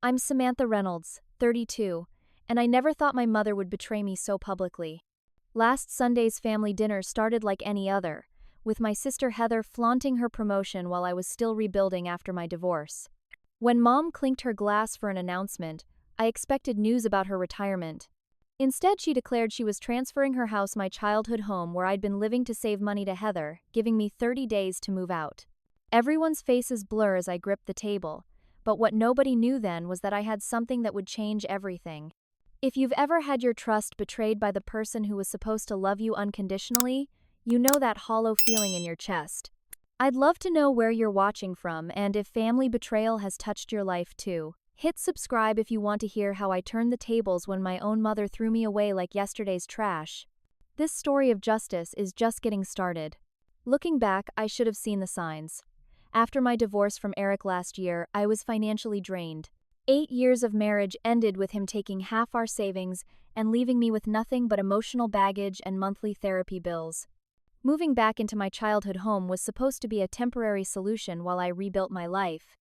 I'm Samantha Reynolds, 32, and I never thought my mother would betray me so publicly. Last Sunday's family dinner started like any other, with my sister Heather flaunting her promotion while I was still rebuilding after my divorce. When Mom clinked her glass for an announcement, I expected news about her retirement. Instead, she declared she was transferring her house, my childhood home where I'd been living, to save money to Heather, giving me 30 days to move out. Everyone's faces blur as I gripped the table, but what nobody knew then was that I had something that would change everything. If you've ever had your trust betrayed by the person who was supposed to love you unconditionally, you know that hollow feeling in your chest. I'd love to know where you're watching from and if family betrayal has touched your life too. Hit subscribe if you want to hear how I turned the tables when my own mother threw me away like yesterday's trash. This story of justice is just getting started. Looking back, I should have seen the signs. After my divorce from Eric last year, I was financially drained. 8 years of marriage ended with him taking half our savings and leaving me with nothing but emotional baggage and monthly therapy bills. Moving back into my childhood home was supposed to be a temporary solution while I rebuilt my life.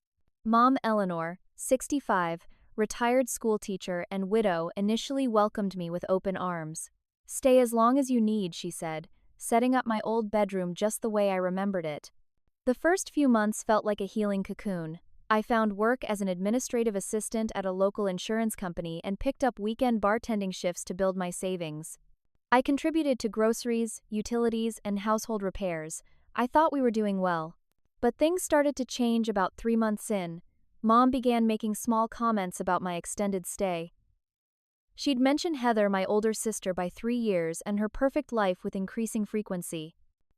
Mom Eleanor, 65, retired school teacher and widow, initially welcomed me with open arms. "Stay as long as you need," she said, setting up my old bedroom just the way I remembered it. The first few months felt like a healing cocoon. I found work as an administrative assistant at a local insurance company and picked up weekend bartending shifts to build my savings. I contributed to groceries, utilities, and household repairs. I thought we were doing well. But things started to change about 3 months in. Mom began making small comments about my extended stay. She'd mentioned Heather, my older sister by 3 years, and her perfect life with increasing frequency.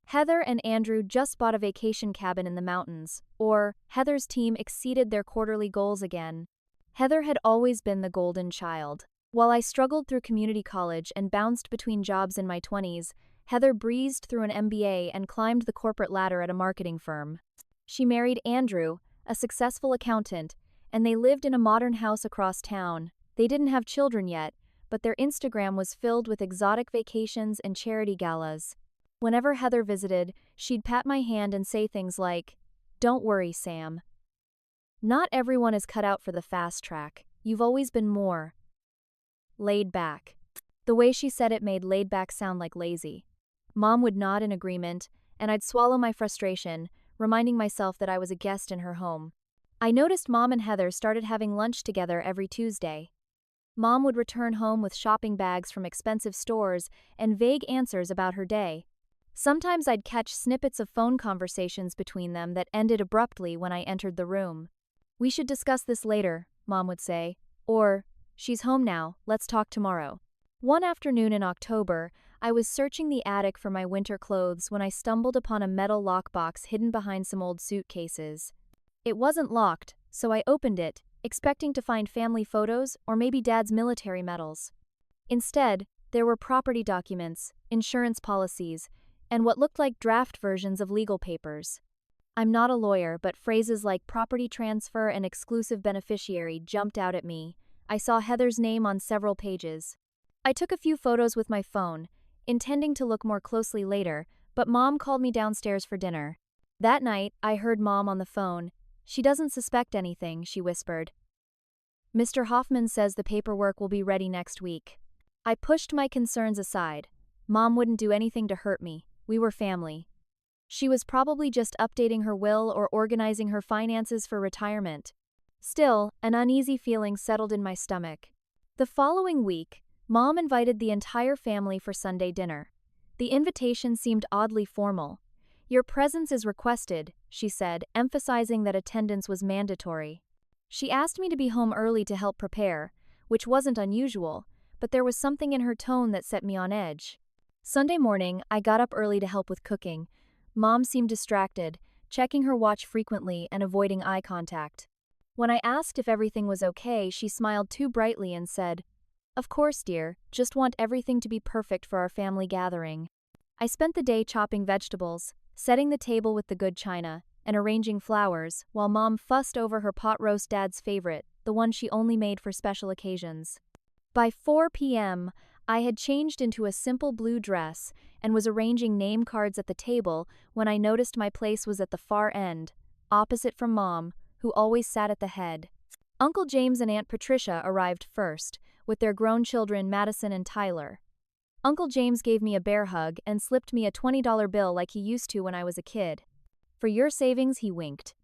Heather and Andrew just bought a vacation cabin in the mountains, or Heather's team exceeded their quarterly goals again. Heather had always been the golden child. While I struggled through community college and bounced between jobs in my 20s, Heather breezed through an MBA and climbed the corporate ladder at a marketing firm. She married Andrew, a successful accountant, and they lived in a modern house across town. They didn't have children yet, but their Instagram was filled with exotic vacations and charity galas. Whenever Heather visited, she'd pat my hand and say things like, "Don't worry, Sam. Not everyone is cut out for the fast track. You've always been more laid back." The way she said it made laid back sound like lazy. Mom would nod in agreement, and I'd swallow my frustration, reminding myself that I was a guest in her home. I noticed Mom and Heather started having lunch together every Tuesday. Mom would return home with shopping bags from expensive stores and vague answers about her day. Sometimes I'd catch snippets of phone conversations between them that ended abruptly when I entered the room. "We should discuss this later," Mom would say, or, "She's home now, let's talk tomorrow." One afternoon in October, I was searching the attic for my winter clothes when I stumbled upon a metal lockbox hidden behind some old suitcases. It wasn't locked, so I opened it, expecting to find family photos or maybe Dad's military medals. Instead, there were property documents, insurance policies, and what looked like draft versions of legal papers. I'm not a lawyer, but phrases like property transfer and exclusive beneficiary jumped out at me. I saw Heather's name on several pages. I took a few photos with my phone, intending to look more closely later, but Mom called me downstairs for dinner. That night, I heard Mom on the phone. "She doesn't suspect anything," she whispered. "Mr. Hoffman says the paperwork will be ready next week." I pushed my concerns aside. Mom wouldn't do anything to hurt me. We were family. She was probably just updating her will or organizing her finances for retirement. Still, an uneasy feeling settled in my stomach. The following week, Mom invited the entire family for Sunday dinner. The invitation seemed oddly formal. "Your presence is requested," she said, emphasizing that attendance was mandatory. She asked me to be home early to help prepare, which wasn't unusual, but there was something in her tone that set me on edge. Sunday morning, I got up early to help with cooking. Mom seemed distracted, checking her watch frequently and avoiding eye contact. When I asked if everything was okay, she smiled too brightly and said, "Of course, dear, just want everything to be perfect for our family gathering." I spent the day chopping vegetables, setting the table with the good china, and arranging flowers, while Mom fussed over her pot roast, Dad's favorite, the one she only made for special occasions. By 4 p.m., I had changed into a simple blue dress and was arranging name cards at the table when I noticed my place was at the far end, opposite from Mom, who always sat at the head. Uncle James and Aunt Patricia arrived first, with their grown children Madison and Tyler. Uncle James gave me a bear hug and slipped me a $20 bill like he used to when I was a kid. "For your savings," he winked.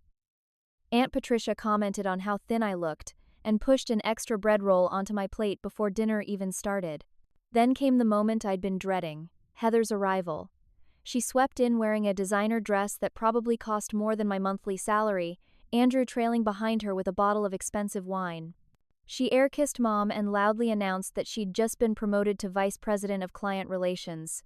Aunt Patricia commented on how thin I looked and pushed an extra bread roll onto my plate before dinner even started. Then came the moment I'd been dreading, Heather's arrival. She swept in wearing a designer dress that probably cost more than my monthly salary, Andrew trailing behind her with a bottle of expensive wine. She air-kissed Mom and loudly announced that she'd just been promoted to Vice President of Client Relations.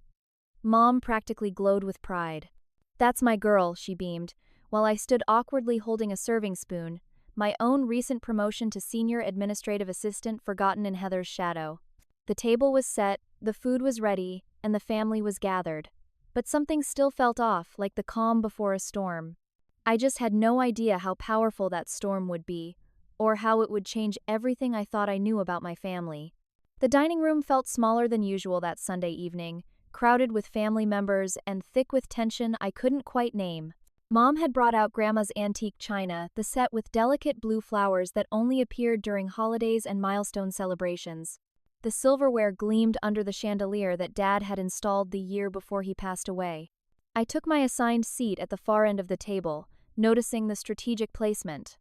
Mom practically glowed with pride. "That's my girl," she beamed, while I stood awkwardly holding a serving spoon, my own recent promotion to Senior Administrative Assistant forgotten in Heather's shadow. The table was set, the food was ready, and the family was gathered. But something still felt off, like the calm before a storm. I just had no idea how powerful that storm would be, or how it would change everything I thought I knew about my family. The dining room felt smaller than usual that Sunday evening, crowded with family members and thick with tension I couldn't quite name. Mom had brought out Grandma's antique china, the set with delicate blue flowers that only appeared during holidays and milestone celebrations. The silverware gleamed under the chandelier that Dad had installed the year before he passed away. I took my assigned seat at the far end of the table, noticing the strategic placement.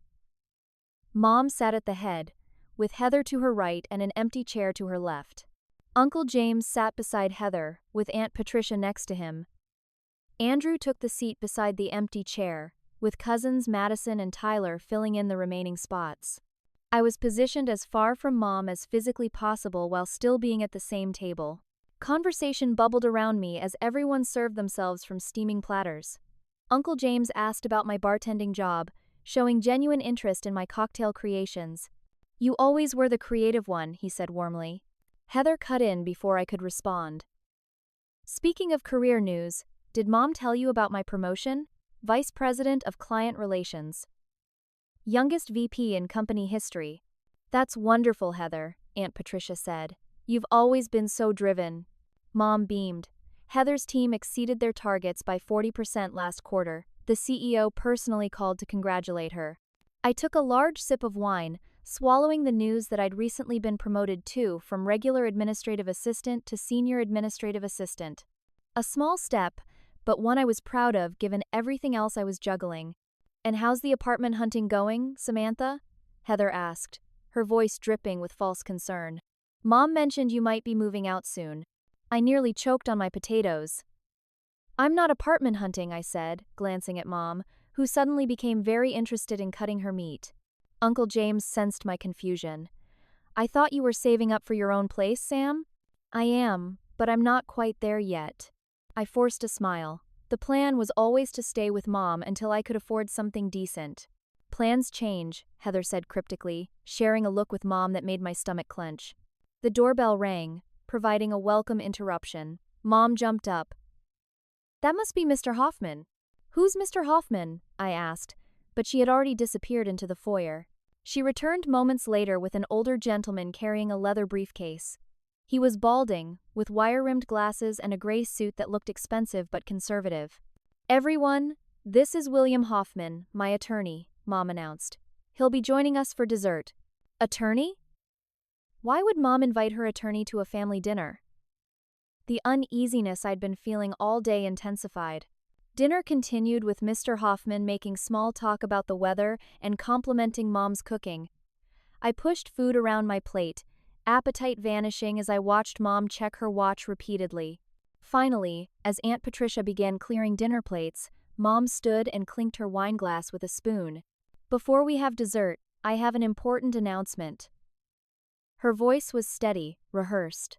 Mom sat at the head, with Heather to her right and an empty chair to her left. Uncle James sat beside Heather, with Aunt Patricia next to him. Andrew took the seat beside the empty chair, with cousins Madison and Tyler filling in the remaining spots. I was positioned as far from Mom as physically possible while still being at the same table. Conversation bubbled around me as everyone served themselves from steaming platters. Uncle James asked about my bartending job, showing genuine interest in my cocktail creations. "You always were the creative one," he said warmly. Heather cut in before I could respond. "Speaking of career news, did Mom tell you about my promotion? Vice President of Client Relations. Youngest VP in company history." "That's wonderful, Heather," Aunt Patricia said. "You've always been so driven." Mom beamed. Heather's team exceeded their targets by 40% last quarter. The CEO personally called to congratulate her. I took a large sip of wine, swallowing the news that I'd recently been promoted too, from regular administrative assistant to senior administrative assistant. A small step, but one I was proud of given everything else I was juggling. "And how's the apartment hunting going, Samantha?" Heather asked, her voice dripping with false concern. "Mom mentioned you might be moving out soon." I nearly choked on my potatoes. "I'm not apartment hunting," I said, glancing at Mom, who suddenly became very interested in cutting her meat. Uncle James sensed my confusion. "I thought you were saving up for your own place, Sam?" "I am, but I'm not quite there yet." I forced a smile. The plan was always to stay with Mom until I could afford something decent. "Plans change," Heather said cryptically, sharing a look with Mom that made my stomach clench. The doorbell rang, providing a welcome interruption. Mom jumped up. "That must be Mr. Hoffman." "Who's Mr. Hoffman?" I asked, but she had already disappeared into the foyer. She returned moments later with an older gentleman carrying a leather briefcase. He was balding, with wire-rimmed glasses and a gray suit that looked expensive but conservative. "Everyone, this is William Hoffman, my attorney," Mom announced. "He'll be joining us for dessert." "Attorney?" Why would Mom invite her attorney to a family dinner? The uneasiness I'd been feeling all day intensified. Dinner continued with Mr. Hoffman making small talk about the weather and complimenting Mom's cooking. I pushed food around my plate, appetite vanishing as I watched Mom check her watch repeatedly. Finally, as Aunt Patricia began clearing dinner plates, Mom stood and clinked her wine glass with a spoon. "Before we have dessert, I have an important announcement." Her voice was steady, rehearsed.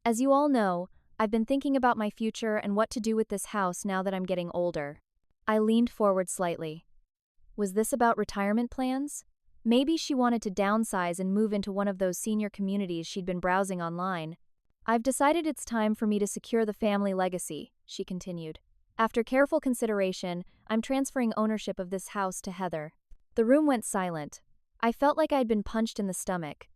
"As you all know, I've been thinking about my future and what to do with this house now that I'm getting older." I leaned forward slightly. Was this about retirement plans? Maybe she wanted to downsize and move into one of those senior communities she'd been browsing online. "I've decided it's time for me to secure the family legacy," she continued. "After careful consideration, I'm transferring ownership of this house to Heather." The room went silent. I felt like I'd been punched in the stomach.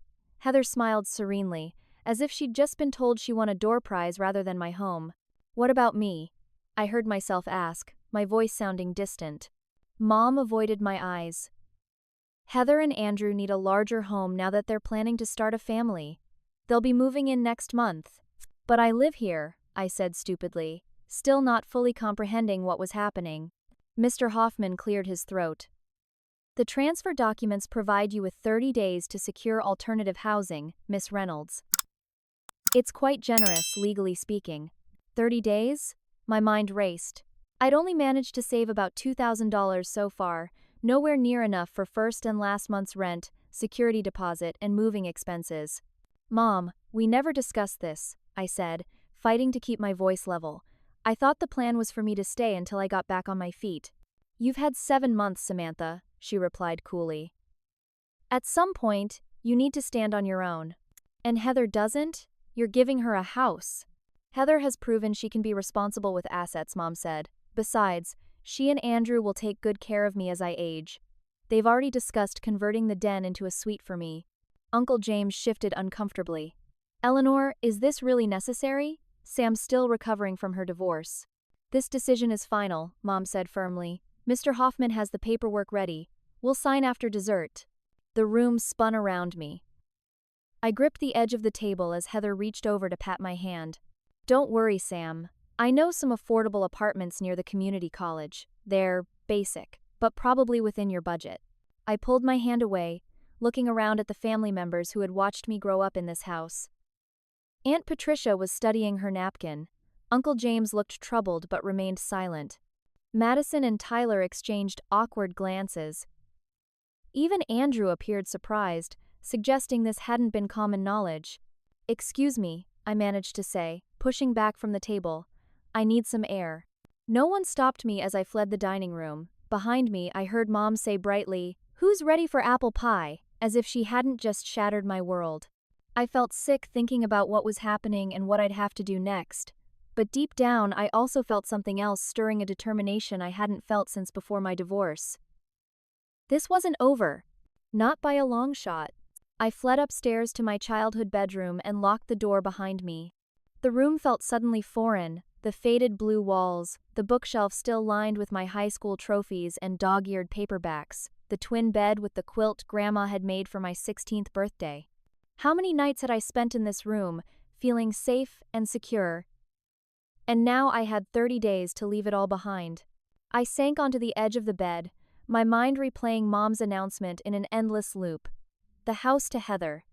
Heather smiled serenely, as if she'd just been told she won a door prize rather than my home. "What about me?" I heard myself ask, my voice sounding distant. Mom avoided my eyes. Heather and Andrew need a larger home now that they're planning to start a family. They'll be moving in next month. But I live here, I said stupidly, still not fully comprehending what was happening. Mr. Hoffman cleared his throat. The transfer documents provide you with 30 days to secure alternative housing, Miss Reynolds. It's quite generous, legally speaking. 30 days? My mind raced. I'd only managed to save about $2,000 so far, nowhere near enough for first and last month's rent, security deposit, and moving expenses. Mom, we never discussed this, I said, fighting to keep my voice level. I thought the plan was for me to stay until I got back on my feet. You've had 7 months, Samantha, she replied coolly. At some point, you need to stand on your own. And Heather doesn't? You're giving her a house. Heather has proven she can be responsible with assets, Mom said. Besides, she and Andrew will take good care of me as I age. They've already discussed converting the den into a suite for me. Uncle James shifted uncomfortably. Eleanor, is this really necessary? Sam's still recovering from her divorce. This decision is final, Mom said firmly. Mr. Hoffman has the paperwork ready. We'll sign after dessert. The room spun around me. I gripped the edge of the table as Heather reached over to pat my hand. Don't worry, Sam. I know some affordable apartments near the community college. They're basic, but probably within your budget. I pulled my hand away, looking around at the family members who had watched me grow up in this house. Aunt Patricia was studying her napkin. Uncle James looked troubled but remained silent. Madison and Tyler exchanged awkward glances. Even Andrew appeared surprised, suggesting this hadn't been common knowledge. Excuse me, I managed to say, pushing back from the table. I need some air. No one stopped me as I fled the dining room. Behind me, I heard Mom say brightly, "Who's ready for apple pie?" as if she hadn't just shattered my world. I felt sick thinking about what was happening and what I'd have to do next. But deep down, I also felt something else stirring a determination I hadn't felt since before my divorce. This wasn't over. Not by a long shot. I fled upstairs to my childhood bedroom and locked the door behind me. The room felt suddenly foreign, the faded blue walls, the bookshelf still lined with my high school trophies and dog-eared paperbacks, the twin bed with the quilt Grandma had made for my 16th birthday. How many nights had I spent in this room, feeling safe and secure? And now I had 30 days to leave it all behind. I sank onto the edge of the bed, my mind replaying Mom's announcement in an endless loop. The house to Heather.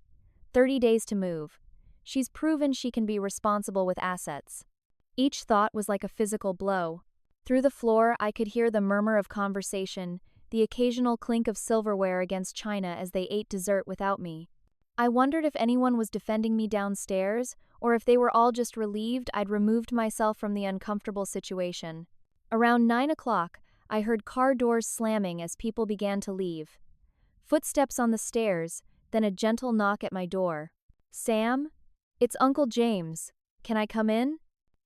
30 days to move. She's proven she can be responsible with assets. Each thought was like a physical blow. Through the floor, I could hear the murmur of conversation, the occasional clink of silverware against china as they ate dessert without me. I wondered if anyone was defending me downstairs, or if they were all just relieved I'd removed myself from the uncomfortable situation. Around 9 o'clock, I heard car doors slamming as people began to leave. Footsteps on the stairs, then a gentle knock at my door. Sam? It's Uncle James. Can I come in?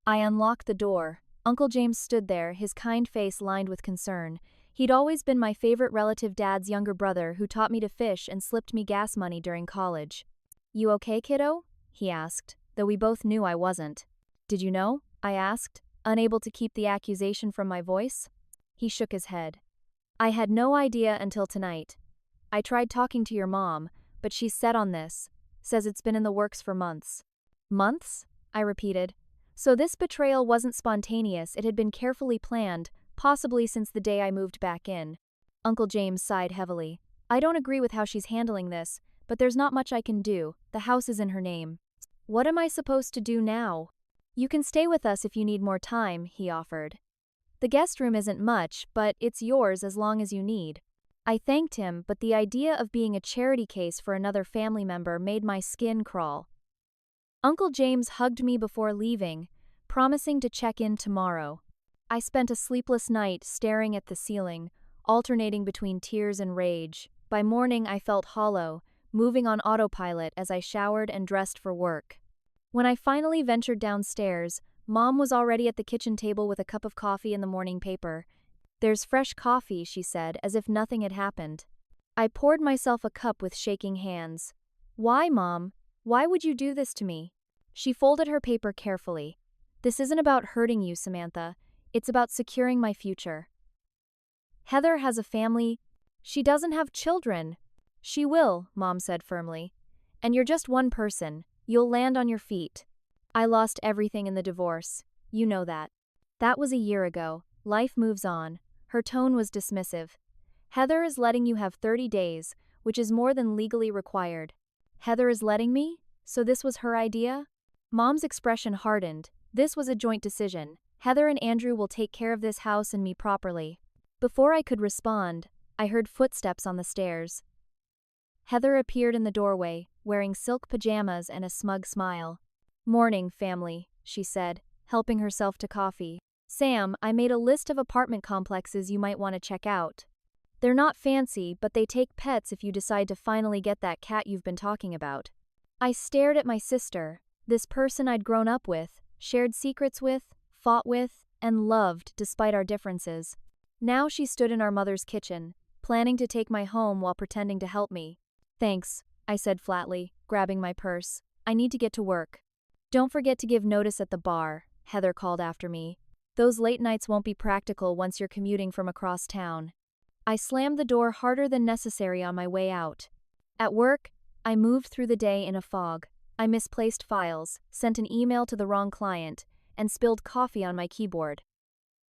I unlocked the door. Uncle James stood there, his kind face lined with concern. He'd always been my favorite relative Dad's younger brother who taught me to fish and slipped me gas money during college. You okay, kiddo? He asked, though we both knew I wasn't. Did you know? I asked, unable to keep the accusation from my voice. He shook his head. I had no idea until tonight. I tried talking to your mom, but she's set on this, says it's been in the works for months. Months? I repeated. So this betrayal wasn't spontaneous, it had been carefully planned, possibly since the day I moved back in. Uncle James sighed heavily. I don't agree with how she's handling this, but there's not much I can do. The house is in her name. What am I supposed to do now? You can stay with us if you need more time, he offered. The guest room isn't much, but it's yours as long as you need. I thanked him, but the idea of being a charity case for another family member made my skin crawl. Uncle James hugged me before leaving, promising to check in tomorrow. I spent a sleepless night staring at the ceiling, alternating between tears and rage. By morning I felt hollow, moving on autopilot as I showered and dressed for work. When I finally ventured downstairs, Mom was already at the kitchen table with a cup of coffee and the morning paper. There's fresh coffee, she said, as if nothing had happened. I poured myself a cup with shaking hands. Why, Mom? Why would you do this to me? She folded her paper carefully. This isn't about hurting you, Samantha. It's about securing my future. Heather has a family. She doesn't have children. She will, Mom said firmly. And you're just one person. You'll land on your feet. I lost everything in the divorce. You know that. That was a year ago. Life moves on. Her tone was dismissive. Heather is letting you have 30 days, which is more than legally required. Heather is letting me? So this was her idea? Mom's expression hardened. This was a joint decision. Heather and Andrew will take care of this house and me properly. Before I could respond, I heard footsteps on the stairs. Heather appeared in the doorway, wearing silk pajamas and a smug smile. "Morning, family," she said, helping herself to coffee. "Sam, I made a list of apartment complexes you might want to check out. They're not fancy, but they take pets if you decide to finally get that cat you've been talking about." I stared at my sister, this person I'd grown up with, shared secrets with, fought with, and loved despite our differences. Now she stood in our mother's kitchen, planning to take my home while pretending to help me. "Thanks," I said flatly, grabbing my purse. "I need to get to work." "Don't forget to give notice at the bar," Heather called after me. "Those late nights won't be practical once you're commuting from across town." I slammed the door harder than necessary on my way out. At work, I moved through the day in a fog. I misplaced files, sent an email to the wrong client, and spilled coffee on my keyboard.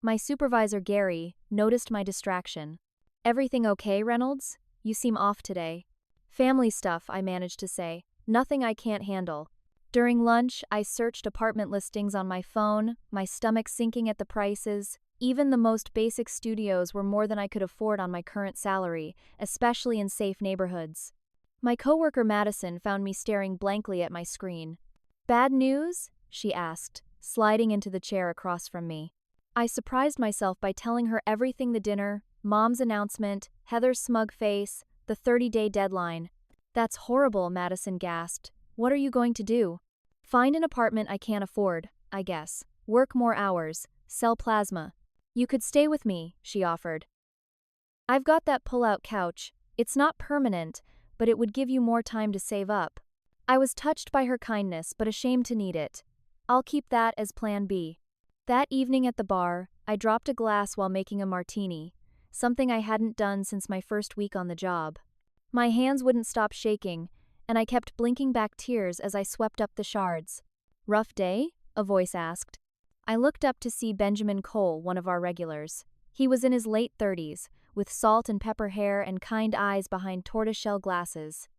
My supervisor, Gary, noticed my distraction. "Everything okay, Reynolds? You seem off today." "Family stuff," I managed to say. "Nothing I can't handle." During lunch, I searched apartment listings on my phone, my stomach sinking at the prices. Even the most basic studios were more than I could afford on my current salary, especially in safe neighborhoods. My coworker Madison found me staring blankly at my screen. "Bad news?" she asked, sliding into the chair across from me. I surprised myself by telling her everything: the dinner, Mom's announcement, Heather's smug face, the 30-day deadline. "That's horrible," Madison gasped. "What are you going to do?" "Find an apartment I can't afford, I guess. Work more hours. Sell plasma." "You could stay with me," she offered. "I've got that pull-out couch. It's not permanent, but it would give you more time to save up." I was touched by her kindness, but ashamed to need it. I'll keep that as plan B. That evening at the bar, I dropped a glass while making a martini, something I hadn't done since my first week on the job. My hands wouldn't stop shaking, and I kept blinking back tears as I swept up the shards. "Rough day?" a voice asked. I looked up to see Benjamin Cole, one of our regulars. He was in his late 30s, with salt and pepper hair and kind eyes behind tortoiseshell glasses.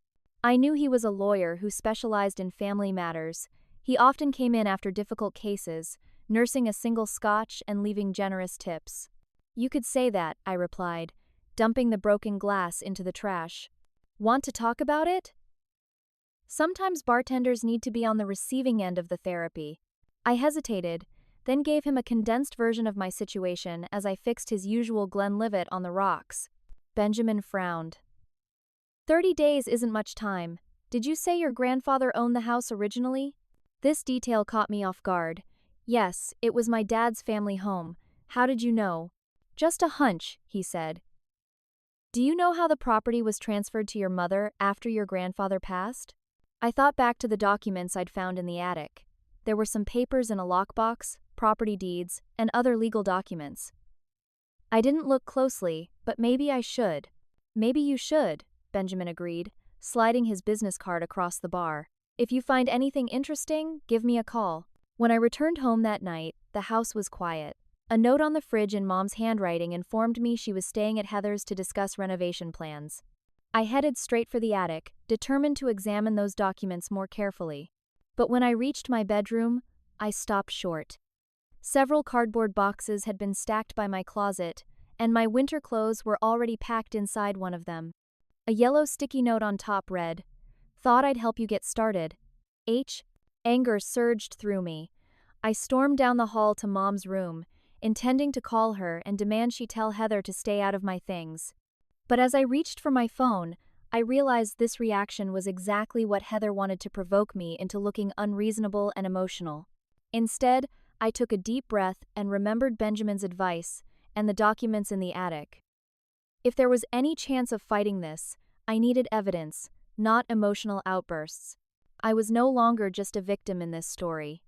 I knew he was a lawyer who specialized in family matters. He often came in after difficult cases, nursing a single scotch and leaving generous tips. "You could say that," I replied, dumping the broken glass into the trash. "Want to talk about it?" Sometimes bartenders need to be on the receiving end of the therapy. I hesitated, then gave him a condensed version of my situation as I fixed his usual Glenlivet on the rocks. Benjamin frowned. 30 days isn't much time. Did you say your grandfather owned the house originally?" This detail caught me off guard. "Yes, it was my dad's family home. How did you know?" "Just a hunch," he said. "Do you know how the property was transferred to your mother after your grandfather passed?" I thought back to the documents I'd found in the attic. There were some papers in a lockbox, property deeds, and other legal documents. I didn't look closely, but maybe I should. "Maybe you should," Benjamin agreed, sliding his business card across the bar. "If you find anything interesting, give me a call." When I returned home that night, the house was quiet. A note on the fridge in Mom's handwriting informed me she was staying at Heather's to discuss renovation plans. I headed straight for the attic, determined to examine those documents more carefully. But when I reached my bedroom, I stopped short. Several cardboard boxes had been stacked by my closet, and my winter clothes were already packed inside one of them. A yellow sticky note on top read, "Thought I'd help you get started. H." Anger surged through me. I stormed down the hall to Mom's room, intending to call her and demand she tell Heather to stay out of my things. But as I reached for my phone, I realized this reaction was exactly what Heather wanted to provoke me into looking unreasonable and emotional. Instead, I took a deep breath and remembered Benjamin's advice and the documents in the attic. If there was any chance of fighting this, I needed evidence, not emotional outbursts. I was no longer just a victim in this story.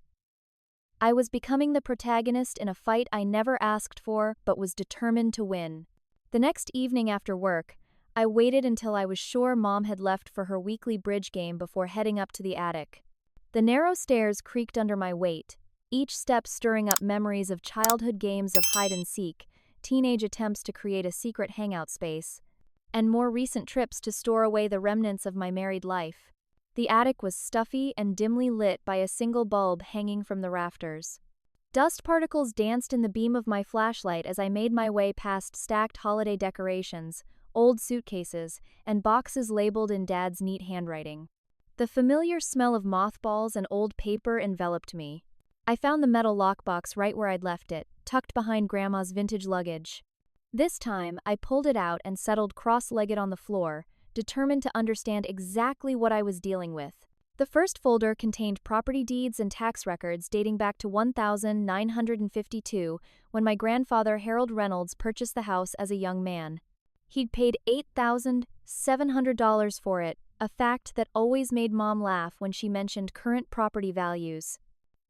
I was becoming the protagonist in a fight I never asked for but was determined to win. The next evening after work, I waited until I was sure Mom had left for her weekly bridge game before heading up to the attic. The narrow stairs creaked under my weight, each step stirring up memories of childhood games of hide and seek, teenage attempts to create a secret hangout space, and more recent trips to store away the remnants of my married life. The attic was stuffy and dimly lit by a single bulb hanging from the rafters. Dust particles danced in the beam of my flashlight as I made my way past stacked holiday decorations, old suitcases, and boxes labeled in Dad's neat handwriting. The familiar smell of mothballs and old paper enveloped me. I found the metal lockbox right where I'd left it, tucked behind Grandma's vintage luggage. This time, I pulled it out and settled cross-legged on the floor, determined to understand exactly what I was dealing with. The first folder contained property deeds and tax records dating back to 1952, when my grandfather Harold Reynolds purchased the house as a young man. He'd paid $8,700 for it, a fact that always made Mom laugh when she mentioned current property values.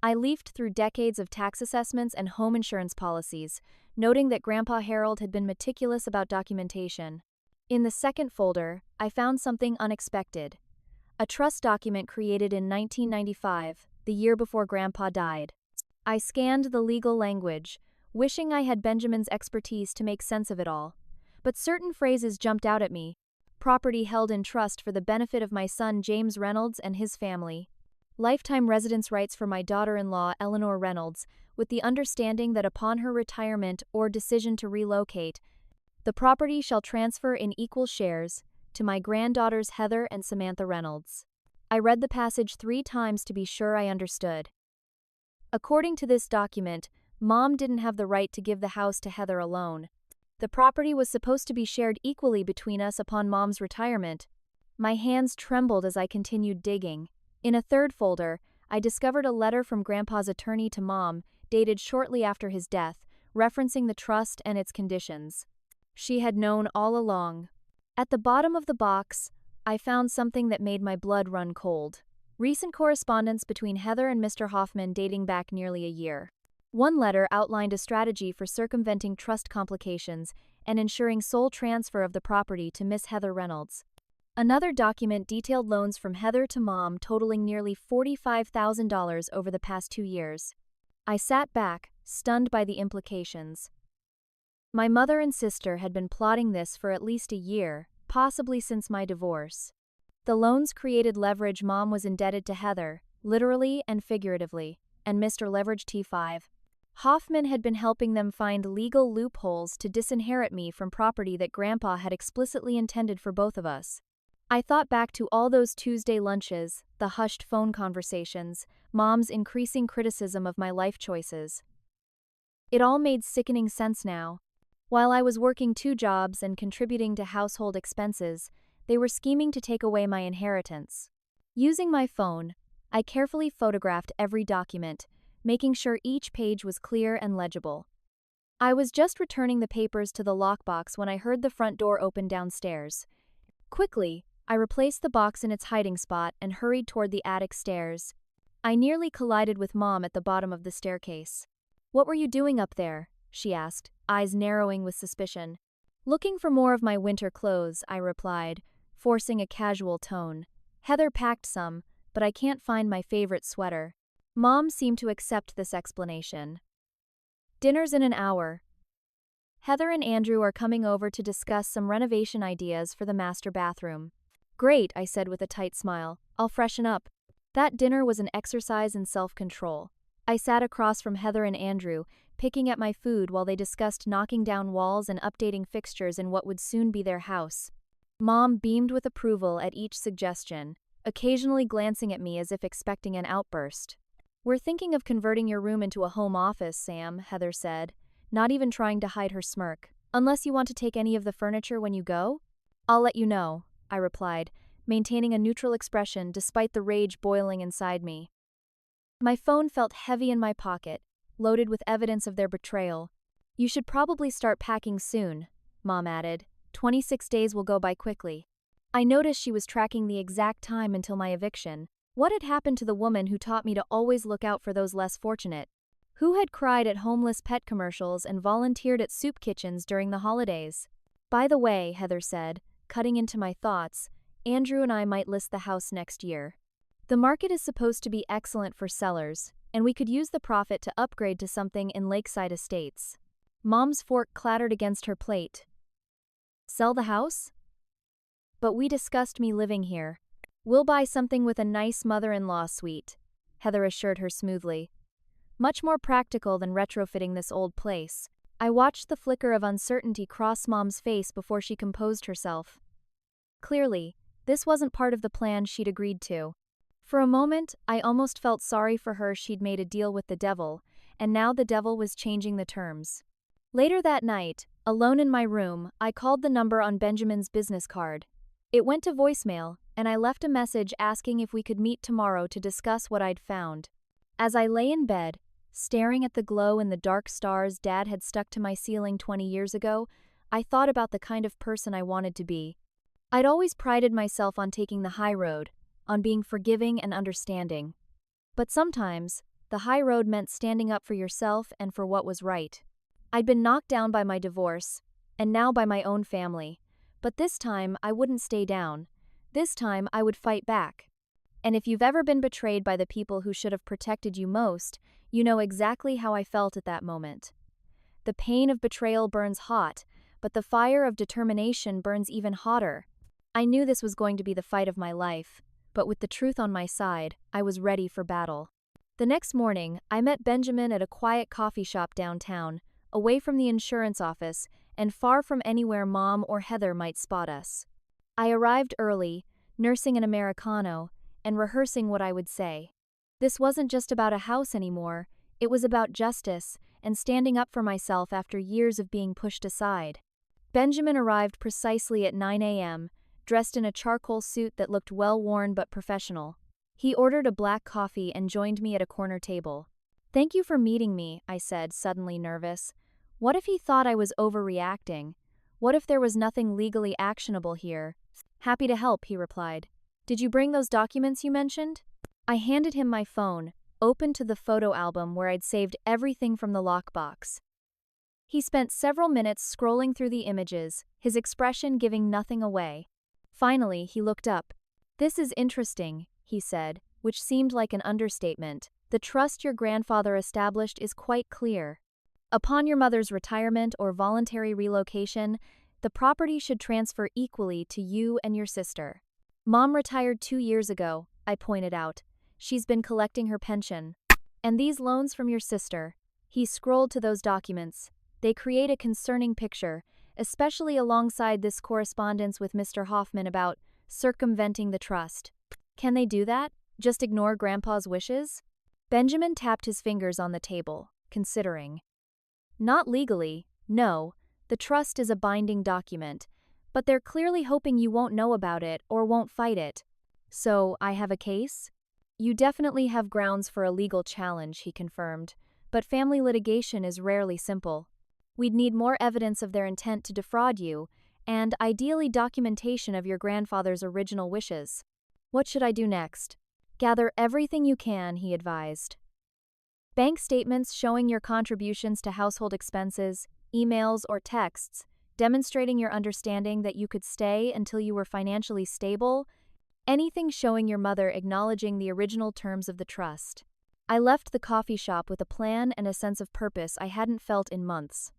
I leafed through decades of tax assessments and home insurance policies, noting that Grandpa Harold had been meticulous about documentation. In the second folder, I found something unexpected. A trust document created in 1995, the year before Grandpa died. I scanned the legal language, wishing I had Benjamin's expertise to make sense of it all. But certain phrases jumped out at me. Property held in trust for the benefit of my son James Reynolds and his family. Lifetime residence rights for my daughter-in-law Eleanor Reynolds, with the understanding that upon her retirement or decision to relocate, the property shall transfer in equal shares to my granddaughters Heather and Samantha Reynolds. I read the passage 3 times to be sure I understood. According to this document, Mom didn't have the right to give the house to Heather alone. The property was supposed to be shared equally between us upon Mom's retirement. My hands trembled as I continued digging. In a third folder, I discovered a letter from Grandpa's attorney to Mom, dated shortly after his death, referencing the trust and its conditions. She had known all along. At the bottom of the box, I found something that made my blood run cold. Recent correspondence between Heather and Mr. Hoffman dating back nearly a year. One letter outlined a strategy for circumventing trust complications and ensuring sole transfer of the property to Miss Heather Reynolds. Another document detailed loans from Heather to Mom totaling nearly $45,000 over the past 2 years. I sat back, stunned by the implications. My mother and sister had been plotting this for at least a year, possibly since my divorce. The loans created leverage Mom was indebted to Heather, literally and figuratively, and Mr. Leverage T5. Hoffman had been helping them find legal loopholes to disinherit me from property that Grandpa had explicitly intended for both of us. I thought back to all those Tuesday lunches, the hushed phone conversations, Mom's increasing criticism of my life choices. It all made sickening sense now. While I was working 2 jobs and contributing to household expenses, they were scheming to take away my inheritance. Using my phone, I carefully photographed every document, making sure each page was clear and legible. I was just returning the papers to the lockbox when I heard the front door open downstairs. Quickly, I replaced the box in its hiding spot and hurried toward the attic stairs. I nearly collided with Mom at the bottom of the staircase. "What were you doing up there?" she asked, eyes narrowing with suspicion. "Looking for more of my winter clothes," I replied, forcing a casual tone. "Heather packed some, but I can't find my favorite sweater." Mom seemed to accept this explanation. "Dinner's in an hour. Heather and Andrew are coming over to discuss some renovation ideas for the master bathroom." "Great," I said with a tight smile. "I'll freshen up." That dinner was an exercise in self-control. I sat across from Heather and Andrew, picking at my food while they discussed knocking down walls and updating fixtures in what would soon be their house. Mom beamed with approval at each suggestion, occasionally glancing at me as if expecting an outburst. "We're thinking of converting your room into a home office, Sam," Heather said, not even trying to hide her smirk. "Unless you want to take any of the furniture when you go?" "I'll let you know," I replied, maintaining a neutral expression despite the rage boiling inside me. My phone felt heavy in my pocket, loaded with evidence of their betrayal. "You should probably start packing soon," Mom added. 26 days will go by quickly." I noticed she was tracking the exact time until my eviction. What had happened to the woman who taught me to always look out for those less fortunate? Who had cried at homeless pet commercials and volunteered at soup kitchens during the holidays? "By the way," Heather said, cutting into my thoughts, Andrew and I might list the house next year. The market is supposed to be excellent for sellers, and we could use the profit to upgrade to something in Lakeside Estates. Mom's fork clattered against her plate. Sell the house? But we discussed me living here. We'll buy something with a nice mother-in-law suite, Heather assured her smoothly. Much more practical than retrofitting this old place. I watched the flicker of uncertainty cross Mom's face before she composed herself. Clearly, this wasn't part of the plan she'd agreed to. For a moment, I almost felt sorry for her. She'd made a deal with the devil, and now the devil was changing the terms. Later that night, alone in my room, I called the number on Benjamin's business card. It went to voicemail, and I left a message asking if we could meet tomorrow to discuss what I'd found. As I lay in bed, staring at the glow in the dark stars Dad had stuck to my ceiling 20 years ago, I thought about the kind of person I wanted to be. I'd always prided myself on taking the high road, on being forgiving and understanding. But sometimes, the high road meant standing up for yourself and for what was right. I'd been knocked down by my divorce, and now by my own family. But this time, I wouldn't stay down. This time, I would fight back. And if you've ever been betrayed by the people who should have protected you most, you know exactly how I felt at that moment. The pain of betrayal burns hot, but the fire of determination burns even hotter. I knew this was going to be the fight of my life, but with the truth on my side, I was ready for battle. The next morning, I met Benjamin at a quiet coffee shop downtown, away from the insurance office, and far from anywhere Mom or Heather might spot us. I arrived early, nursing an Americano, and rehearsing what I would say. This wasn't just about a house anymore, it was about justice and standing up for myself after years of being pushed aside. Benjamin arrived precisely at 9 a.m., dressed in a charcoal suit that looked well-worn but professional. He ordered a black coffee and joined me at a corner table. "Thank you for meeting me," I said, suddenly nervous. What if he thought I was overreacting? What if there was nothing legally actionable here? "Happy to help," he replied. "Did you bring those documents you mentioned?" I handed him my phone, open to the photo album where I'd saved everything from the lockbox. He spent several minutes scrolling through the images, his expression giving nothing away. Finally, he looked up. "This is interesting," he said, which seemed like an understatement. "The trust your grandfather established is quite clear. Upon your mother's retirement or voluntary relocation, the property should transfer equally to you and your sister. Mom retired 2 years ago," I pointed out. "She's been collecting her pension. And these loans from your sister." He scrolled to those documents. "They create a concerning picture, especially alongside this correspondence with Mr. Hoffman about circumventing the trust. Can they do that? Just ignore Grandpa's wishes?" Benjamin tapped his fingers on the table, considering. "Not legally, no. The trust is a binding document, but they're clearly hoping you won't know about it or won't fight it. So, I have a case?" "You definitely have grounds for a legal challenge," he confirmed, "but family litigation is rarely simple. We'd need more evidence of their intent to defraud you, and ideally documentation of your grandfather's original wishes." "What should I do next?" "Gather everything you can," he advised. "Bank statements showing your contributions to household expenses, emails or texts, demonstrating your understanding that you could stay until you were financially stable, anything showing your mother acknowledging the original terms of the trust." I left the coffee shop with a plan and a sense of purpose I hadn't felt in months.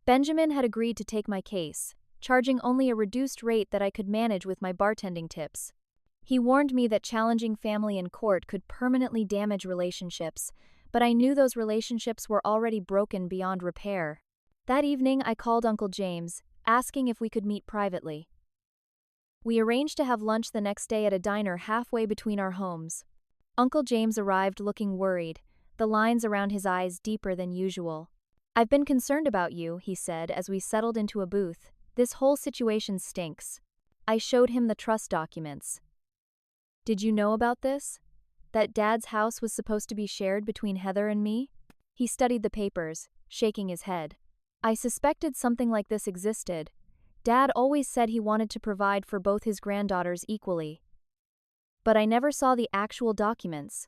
Benjamin had agreed to take my case, charging only a reduced rate that I could manage with my bartending tips. He warned me that challenging family in court could permanently damage relationships, but I knew those relationships were already broken beyond repair. That evening, I called Uncle James, asking if we could meet privately. We arranged to have lunch the next day at a diner halfway between our homes. Uncle James arrived looking worried, the lines around his eyes deeper than usual. "I've been concerned about you," he said as we settled into a booth. "This whole situation stinks." I showed him the trust documents. "Did you know about this? That Dad's house was supposed to be shared between Heather and me?" He studied the papers, shaking his head. "I suspected something like this existed. Dad always said he wanted to provide for both his granddaughters equally. But I never saw the actual documents.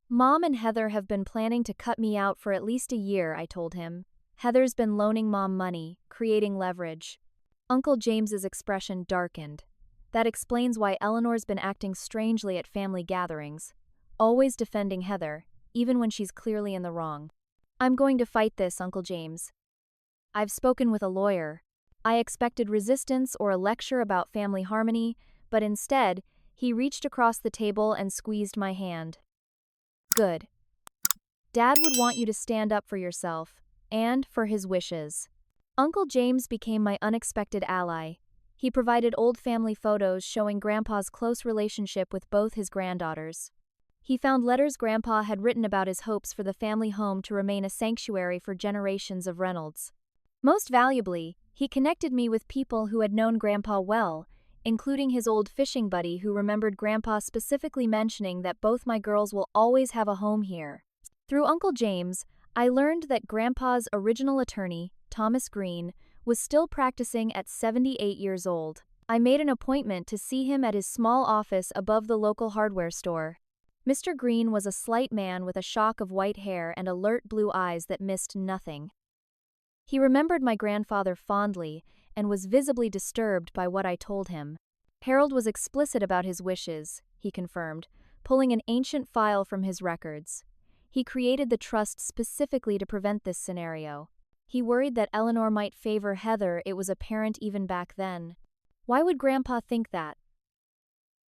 Mom and Heather have been planning to cut me out for at least a year," I told him. "Heather's been loaning Mom money, creating leverage." Uncle James's expression darkened. That explains why Eleanor's been acting strangely at family gatherings, always defending Heather, even when she's clearly in the wrong. I'm going to fight this, Uncle James. I've spoken with a lawyer. I expected resistance or a lecture about family harmony, but instead, he reached across the table and squeezed my hand. Good. Dad would want you to stand up for yourself, and for his wishes. Uncle James became my unexpected ally. He provided old family photos showing Grandpa's close relationship with both his granddaughters. He found letters Grandpa had written about his hopes for the family home to remain a sanctuary for generations of Reynolds. Most valuably, he connected me with people who had known Grandpa well, including his old fishing buddy who remembered Grandpa specifically mentioning that both my girls will always have a home here. Through Uncle James, I learned that Grandpa's original attorney, Thomas Green, was still practicing at 78 years old. I made an appointment to see him at his small office above the local hardware store. Mr. Green was a slight man with a shock of white hair and alert blue eyes that missed nothing. He remembered my grandfather fondly and was visibly disturbed by what I told him. Harold was explicit about his wishes, he confirmed, pulling an ancient file from his records. He created the trust specifically to prevent this scenario. He worried that Eleanor might favor Heather. It was apparent even back then. Why would Grandpa think that?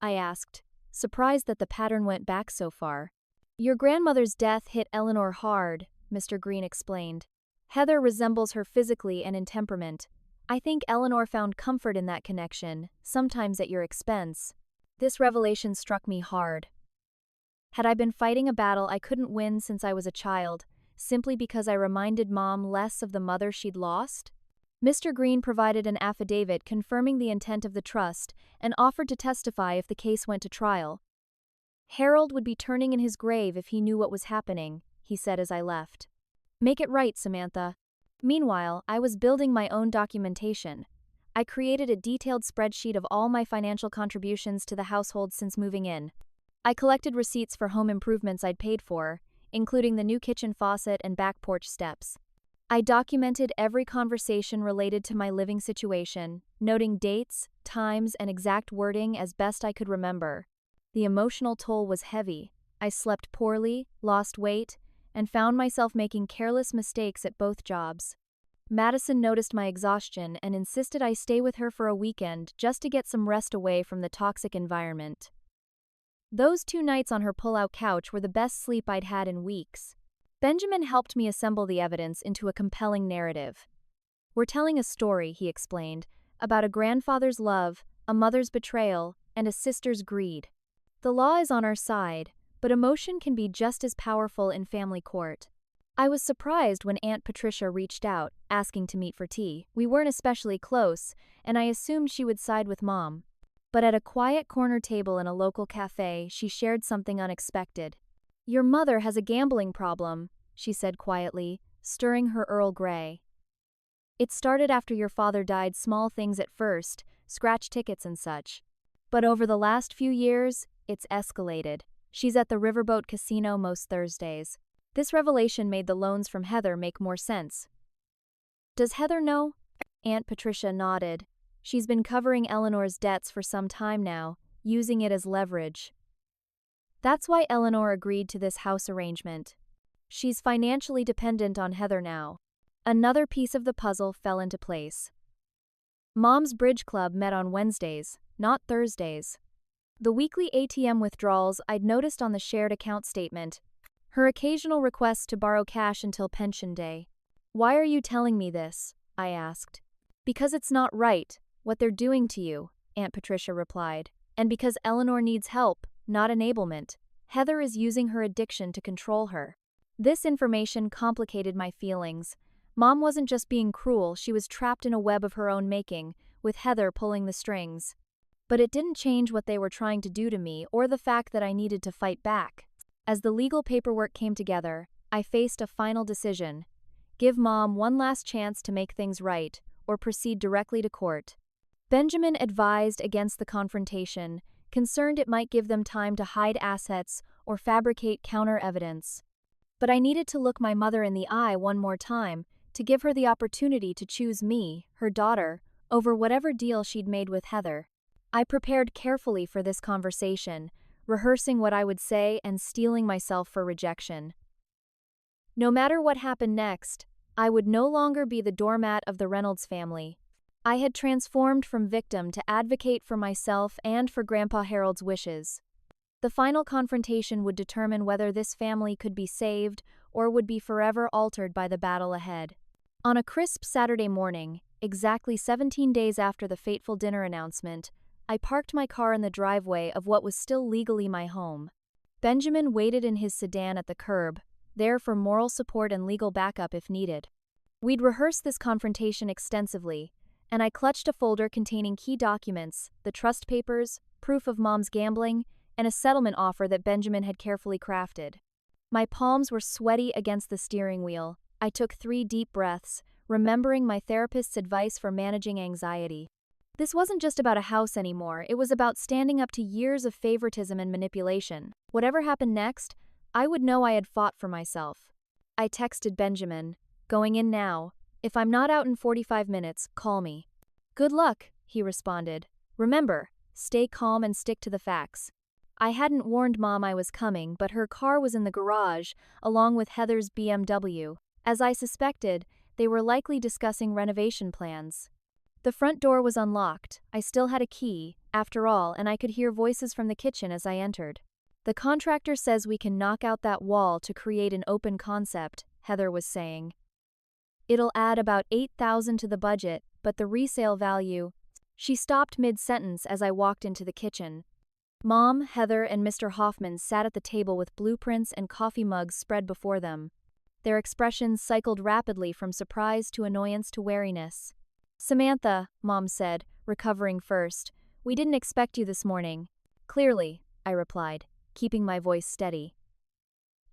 I asked, surprised that the pattern went back so far. Your grandmother's death hit Eleanor hard, Mr. Green explained. Heather resembles her physically and in temperament. I think Eleanor found comfort in that connection, sometimes at your expense. This revelation struck me hard. Had I been fighting a battle I couldn't win since I was a child, simply because I reminded Mom less of the mother she'd lost? Mr. Green provided an affidavit confirming the intent of the trust and offered to testify if the case went to trial. Harold would be turning in his grave if he knew what was happening, he said as I left. Make it right, Samantha. Meanwhile, I was building my own documentation. I created a detailed spreadsheet of all my financial contributions to the household since moving in. I collected receipts for home improvements I'd paid for, including the new kitchen faucet and back porch steps. I documented every conversation related to my living situation, noting dates, times, and exact wording as best I could remember. The emotional toll was heavy. I slept poorly, lost weight, and found myself making careless mistakes at both jobs. Madison noticed my exhaustion and insisted I stay with her for a weekend just to get some rest away from the toxic environment. Those 2 nights on her pull-out couch were the best sleep I'd had in weeks. Benjamin helped me assemble the evidence into a compelling narrative. We're telling a story, he explained, about a grandfather's love, a mother's betrayal, and a sister's greed. The law is on our side, but emotion can be just as powerful in family court. I was surprised when Aunt Patricia reached out, asking to meet for tea. We weren't especially close, and I assumed she would side with Mom. But at a quiet corner table in a local cafe, she shared something unexpected. Your mother has a gambling problem, she said quietly, stirring her Earl Grey. It started after your father died, small things at first, scratch tickets and such. But over the last few years, it's escalated. She's at the Riverboat Casino most Thursdays. This revelation made the loans from Heather make more sense. Does Heather know? Aunt Patricia nodded. She's been covering Eleanor's debts for some time now, using it as leverage. That's why Eleanor agreed to this house arrangement. She's financially dependent on Heather now. Another piece of the puzzle fell into place. Mom's bridge club met on Wednesdays, not Thursdays. The weekly ATM withdrawals I'd noticed on the shared account statement. Her occasional requests to borrow cash until pension day. Why are you telling me this? I asked. Because it's not right, what they're doing to you, Aunt Patricia replied. And because Eleanor needs help, not enablement. Heather is using her addiction to control her. This information complicated my feelings. Mom wasn't just being cruel, she was trapped in a web of her own making, with Heather pulling the strings. But it didn't change what they were trying to do to me or the fact that I needed to fight back. As the legal paperwork came together, I faced a final decision. Give Mom one last chance to make things right, or proceed directly to court. Benjamin advised against the confrontation, concerned it might give them time to hide assets or fabricate counter-evidence. But I needed to look my mother in the eye one more time, to give her the opportunity to choose me, her daughter, over whatever deal she'd made with Heather. I prepared carefully for this conversation, rehearsing what I would say and steeling myself for rejection. No matter what happened next, I would no longer be the doormat of the Reynolds family. I had transformed from victim to advocate for myself and for Grandpa Harold's wishes. The final confrontation would determine whether this family could be saved or would be forever altered by the battle ahead. On a crisp Saturday morning, exactly 17 days after the fateful dinner announcement, I parked my car in the driveway of what was still legally my home. Benjamin waited in his sedan at the curb, there for moral support and legal backup if needed. We'd rehearsed this confrontation extensively, and I clutched a folder containing key documents, the trust papers, proof of Mom's gambling, and a settlement offer that Benjamin had carefully crafted. My palms were sweaty against the steering wheel. I took 3 deep breaths, remembering my therapist's advice for managing anxiety. This wasn't just about a house anymore, it was about standing up to years of favoritism and manipulation. Whatever happened next, I would know I had fought for myself. I texted Benjamin, "Going in now. If I'm not out in 45 minutes, call me." "Good luck," he responded. "Remember, stay calm and stick to the facts." I hadn't warned Mom I was coming, but her car was in the garage, along with Heather's BMW. As I suspected, they were likely discussing renovation plans. The front door was unlocked. I still had a key, after all, and I could hear voices from the kitchen as I entered. "The contractor says we can knock out that wall to create an open concept," Heather was saying. "It'll add about $8,000 to the budget, but the resale value—" She stopped mid-sentence as I walked into the kitchen. Mom, Heather, and Mr. Hoffman sat at the table with blueprints and coffee mugs spread before them. Their expressions cycled rapidly from surprise to annoyance to wariness. "Samantha," Mom said, recovering first, "we didn't expect you this morning." "Clearly," I replied, keeping my voice steady.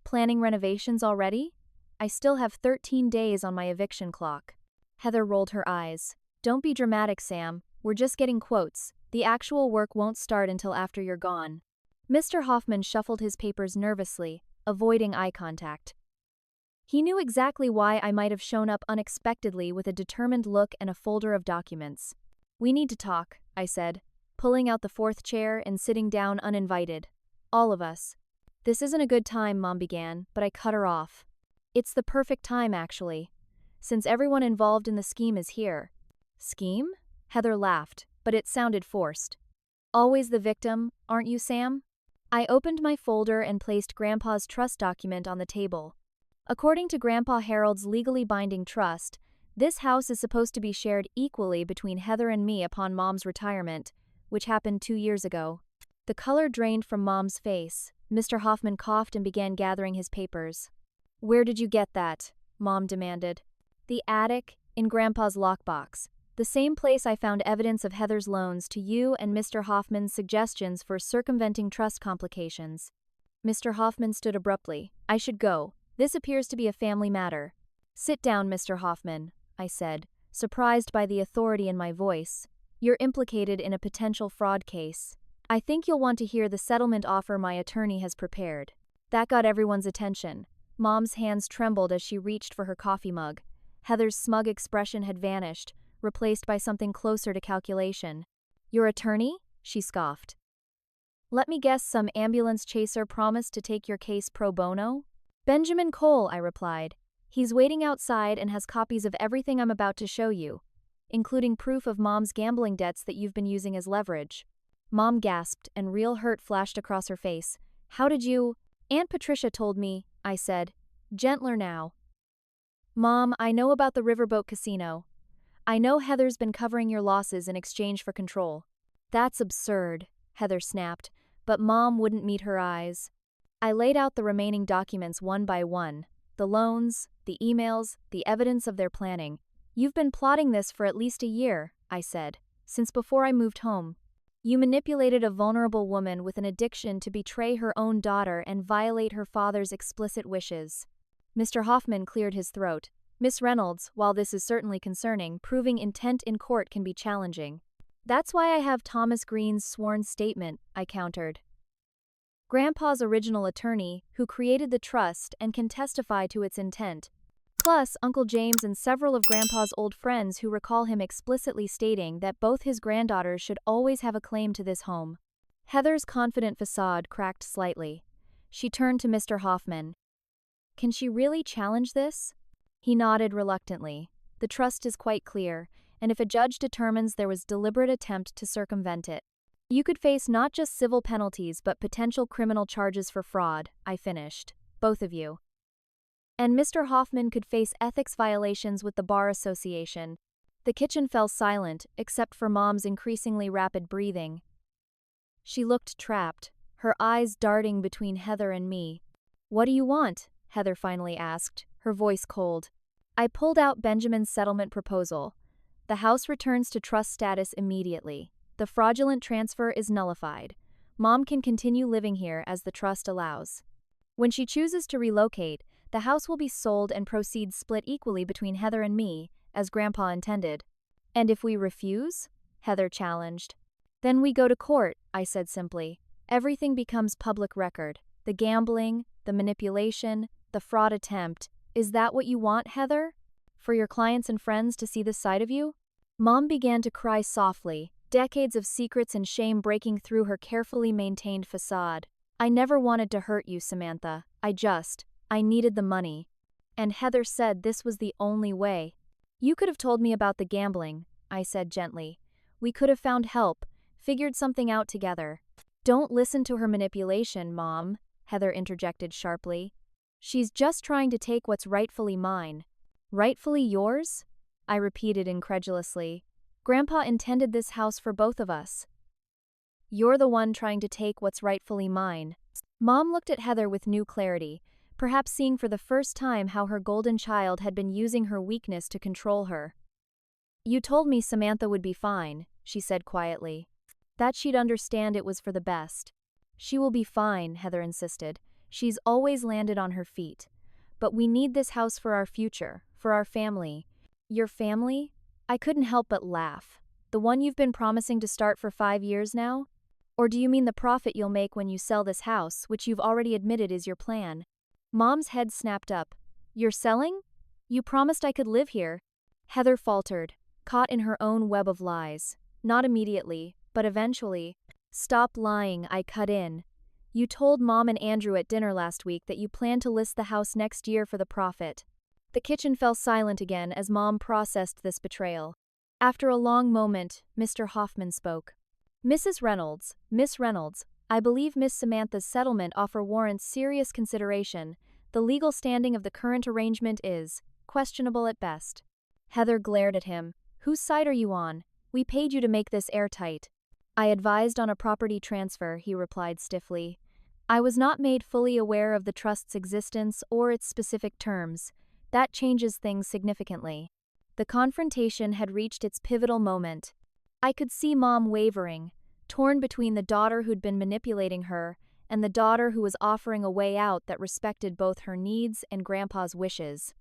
"Planning renovations already? I still have 13 days on my eviction clock." Heather rolled her eyes. "Don't be dramatic, Sam. We're just getting quotes. The actual work won't start until after you're gone." Mr. Hoffman shuffled his papers nervously, avoiding eye contact. He knew exactly why I might have shown up unexpectedly with a determined look and a folder of documents. "We need to talk," I said, pulling out the 4th chair and sitting down uninvited. "All of us." "This isn't a good time," Mom began, but I cut her off. "It's the perfect time, actually, since everyone involved in the scheme is here." "Scheme?" Heather laughed, but it sounded forced. "Always the victim, aren't you, Sam?" I opened my folder and placed Grandpa's trust document on the table. According to Grandpa Harold's legally binding trust, this house is supposed to be shared equally between Heather and me upon Mom's retirement, which happened 2 years ago. The color drained from Mom's face. Mr. Hoffman coughed and began gathering his papers. "Where did you get that?" Mom demanded. "The attic, in Grandpa's lockbox. The same place I found evidence of Heather's loans to you and Mr. Hoffman's suggestions for circumventing trust complications." Mr. Hoffman stood abruptly. "I should go. This appears to be a family matter." "Sit down, Mr. Hoffman," I said, surprised by the authority in my voice. "You're implicated in a potential fraud case. I think you'll want to hear the settlement offer my attorney has prepared." That got everyone's attention. Mom's hands trembled as she reached for her coffee mug. Heather's smug expression had vanished, replaced by something closer to calculation. "Your attorney?" she scoffed. "Let me guess, some ambulance chaser promised to take your case pro bono?" "Benjamin Cole," I replied. "He's waiting outside and has copies of everything I'm about to show you, including proof of Mom's gambling debts that you've been using as leverage." Mom gasped, and real hurt flashed across her face. "How did you—" "Aunt Patricia told me," I said. "Gentler now." "Mom, I know about the riverboat casino. I know Heather's been covering your losses in exchange for control." "That's absurd," Heather snapped, but Mom wouldn't meet her eyes. I laid out the remaining documents one by one, the loans, the emails, the evidence of their planning. "You've been plotting this for at least a year," I said, "since before I moved home. You manipulated a vulnerable woman with an addiction to betray her own daughter and violate her father's explicit wishes." Mr. Hoffman cleared his throat. "Miss Reynolds, while this is certainly concerning, proving intent in court can be challenging." "That's why I have Thomas Green's sworn statement," I countered. "Grandpa's original attorney, who created the trust and can testify to its intent." Plus, Uncle James and several of Grandpa's old friends who recall him explicitly stating that both his granddaughters should always have a claim to this home. Heather's confident facade cracked slightly. She turned to Mr. Hoffman. Can she really challenge this? He nodded reluctantly. The trust is quite clear, and if a judge determines there was deliberate attempt to circumvent it, you could face not just civil penalties but potential criminal charges for fraud, I finished. Both of you. And Mr. Hoffman could face ethics violations with the Bar Association. The kitchen fell silent, except for Mom's increasingly rapid breathing. She looked trapped, her eyes darting between Heather and me. What do you want? Heather finally asked, her voice cold. I pulled out Benjamin's settlement proposal. The house returns to trust status immediately. The fraudulent transfer is nullified. Mom can continue living here as the trust allows. When she chooses to relocate, the house will be sold and proceeds split equally between Heather and me, as Grandpa intended. And if we refuse? Heather challenged. Then we go to court, I said simply. Everything becomes public record. The gambling, the manipulation, the fraud attempt. Is that what you want, Heather? For your clients and friends to see this side of you? Mom began to cry softly, decades of secrets and shame breaking through her carefully maintained facade. I never wanted to hurt you, Samantha. I needed the money. And Heather said this was the only way. You could have told me about the gambling, I said gently. We could have found help, figured something out together. Don't listen to her manipulation, Mom, Heather interjected sharply. She's just trying to take what's rightfully mine. Rightfully yours? I repeated incredulously. Grandpa intended this house for both of us. You're the one trying to take what's rightfully mine. Mom looked at Heather with new clarity, perhaps seeing for the first time how her golden child had been using her weakness to control her. You told me Samantha would be fine, she said quietly. That she'd understand it was for the best. She will be fine, Heather insisted. She's always landed on her feet. But we need this house for our future, for our family. Your family? I couldn't help but laugh. The one you've been promising to start for 5 years now? Or do you mean the profit you'll make when you sell this house, which you've already admitted is your plan? Mom's head snapped up. You're selling? You promised I could live here. Heather faltered, caught in her own web of lies. Not immediately, but eventually. Stop lying, I cut in. You told Mom and Andrew at dinner last week that you plan to list the house next year for the profit. The kitchen fell silent again as Mom processed this betrayal. After a long moment, Mr. Hoffman spoke. Miss Reynolds, I believe Miss Samantha's settlement offer warrants serious consideration. The legal standing of the current arrangement is questionable at best. Heather glared at him. Whose side are you on? We paid you to make this airtight. I advised on a property transfer, he replied stiffly. I was not made fully aware of the trust's existence or its specific terms. That changes things significantly. The confrontation had reached its pivotal moment. I could see Mom wavering, torn between the daughter who'd been manipulating her and the daughter who was offering a way out that respected both her needs and Grandpa's wishes.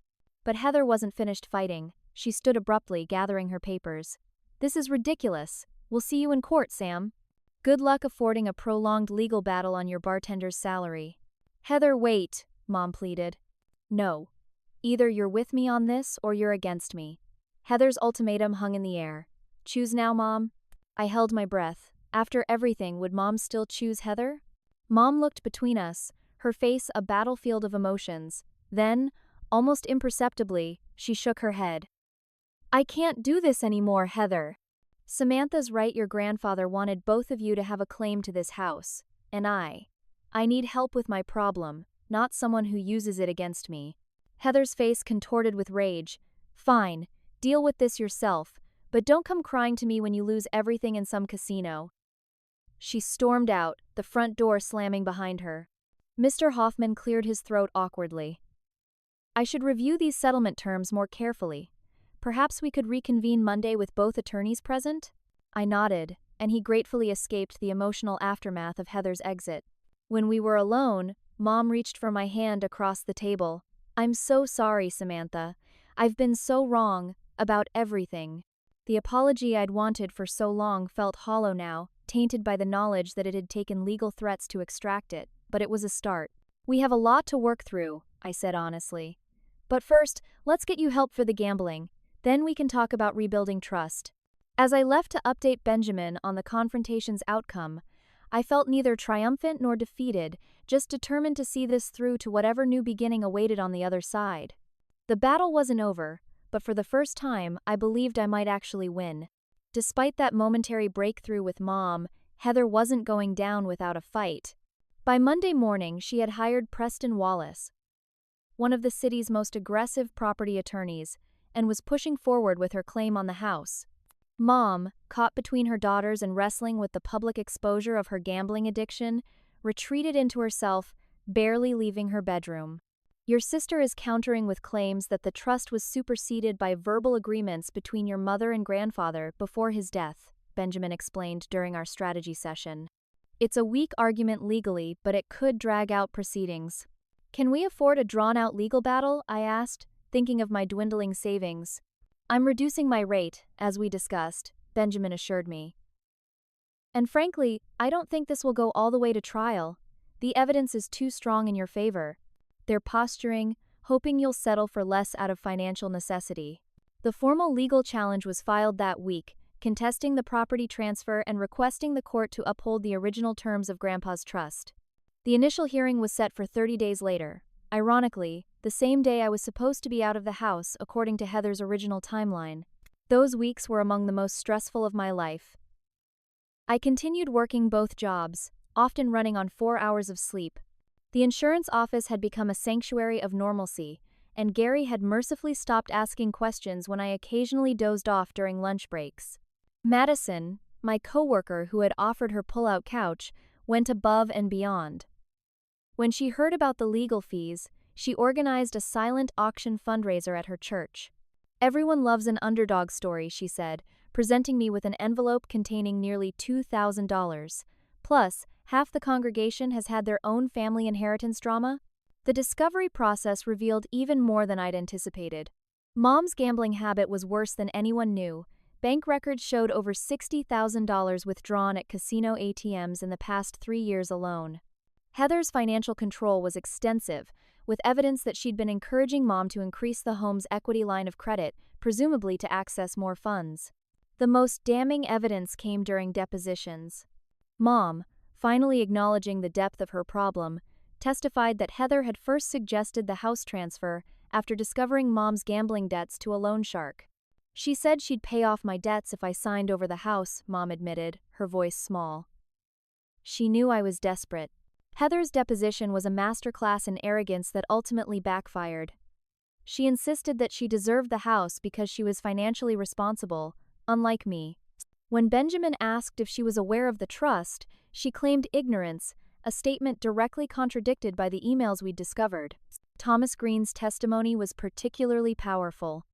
But Heather wasn't finished fighting. She stood abruptly, gathering her papers. This is ridiculous. We'll see you in court, Sam. Good luck affording a prolonged legal battle on your bartender's salary. Heather, wait, Mom pleaded. No. Either you're with me on this or you're against me. Heather's ultimatum hung in the air. Choose now, Mom. I held my breath. After everything, would Mom still choose Heather? Mom looked between us, her face a battlefield of emotions. Then, almost imperceptibly, she shook her head. I can't do this anymore, Heather. Samantha's right, your grandfather wanted both of you to have a claim to this house. And I need help with my problem, not someone who uses it against me. Heather's face contorted with rage. Fine, deal with this yourself, but don't come crying to me when you lose everything in some casino. She stormed out, the front door slamming behind her. Mr. Hoffman cleared his throat awkwardly. I should review these settlement terms more carefully. Perhaps we could reconvene Monday with both attorneys present? I nodded, and he gratefully escaped the emotional aftermath of Heather's exit. When we were alone, Mom reached for my hand across the table. I'm so sorry, Samantha. I've been so wrong about everything. The apology I'd wanted for so long felt hollow now, tainted by the knowledge that it had taken legal threats to extract it, but it was a start. We have a lot to work through, I said honestly. But first, let's get you help for the gambling. Then we can talk about rebuilding trust. As I left to update Benjamin on the confrontation's outcome, I felt neither triumphant nor defeated, just determined to see this through to whatever new beginning awaited on the other side. The battle wasn't over, but for the first time, I believed I might actually win. Despite that momentary breakthrough with Mom, Heather wasn't going down without a fight. By Monday morning, she had hired Preston Wallace, one of the city's most aggressive property attorneys, and was pushing forward with her claim on the house. Mom, caught between her daughters and wrestling with the public exposure of her gambling addiction, retreated into herself, barely leaving her bedroom. Your sister is countering with claims that the trust was superseded by verbal agreements between your mother and grandfather before his death, Benjamin explained during our strategy session. It's a weak argument legally, but it could drag out proceedings. Can we afford a drawn-out legal battle? I asked, thinking of my dwindling savings. I'm reducing my rate, as we discussed, Benjamin assured me. And frankly, I don't think this will go all the way to trial. The evidence is too strong in your favor. They're posturing, hoping you'll settle for less out of financial necessity. The formal legal challenge was filed that week, contesting the property transfer and requesting the court to uphold the original terms of Grandpa's trust. The initial hearing was set for 30 days later. Ironically, the same day I was supposed to be out of the house according to Heather's original timeline. Those weeks were among the most stressful of my life. I continued working both jobs, often running on 4 hours of sleep. The insurance office had become a sanctuary of normalcy, and Gary had mercifully stopped asking questions when I occasionally dozed off during lunch breaks. Madison, my coworker who had offered her pull-out couch, went above and beyond. When she heard about the legal fees, she organized a silent auction fundraiser at her church. Everyone loves an underdog story, she said, presenting me with an envelope containing nearly $2,000. Plus, half the congregation has had their own family inheritance drama. The discovery process revealed even more than I'd anticipated. Mom's gambling habit was worse than anyone knew. Bank records showed over $60,000 withdrawn at casino ATMs in the past 3 years alone. Heather's financial control was extensive, with evidence that she'd been encouraging Mom to increase the home's equity line of credit, presumably to access more funds. The most damning evidence came during depositions. Mom, finally acknowledging the depth of her problem, testified that Heather had first suggested the house transfer after discovering Mom's gambling debts to a loan shark. She said she'd pay off my debts if I signed over the house, Mom admitted, her voice small. She knew I was desperate. Heather's deposition was a masterclass in arrogance that ultimately backfired. She insisted that she deserved the house because she was financially responsible, unlike me. When Benjamin asked if she was aware of the trust, she claimed ignorance, a statement directly contradicted by the emails we'd discovered. Thomas Green's testimony was particularly powerful.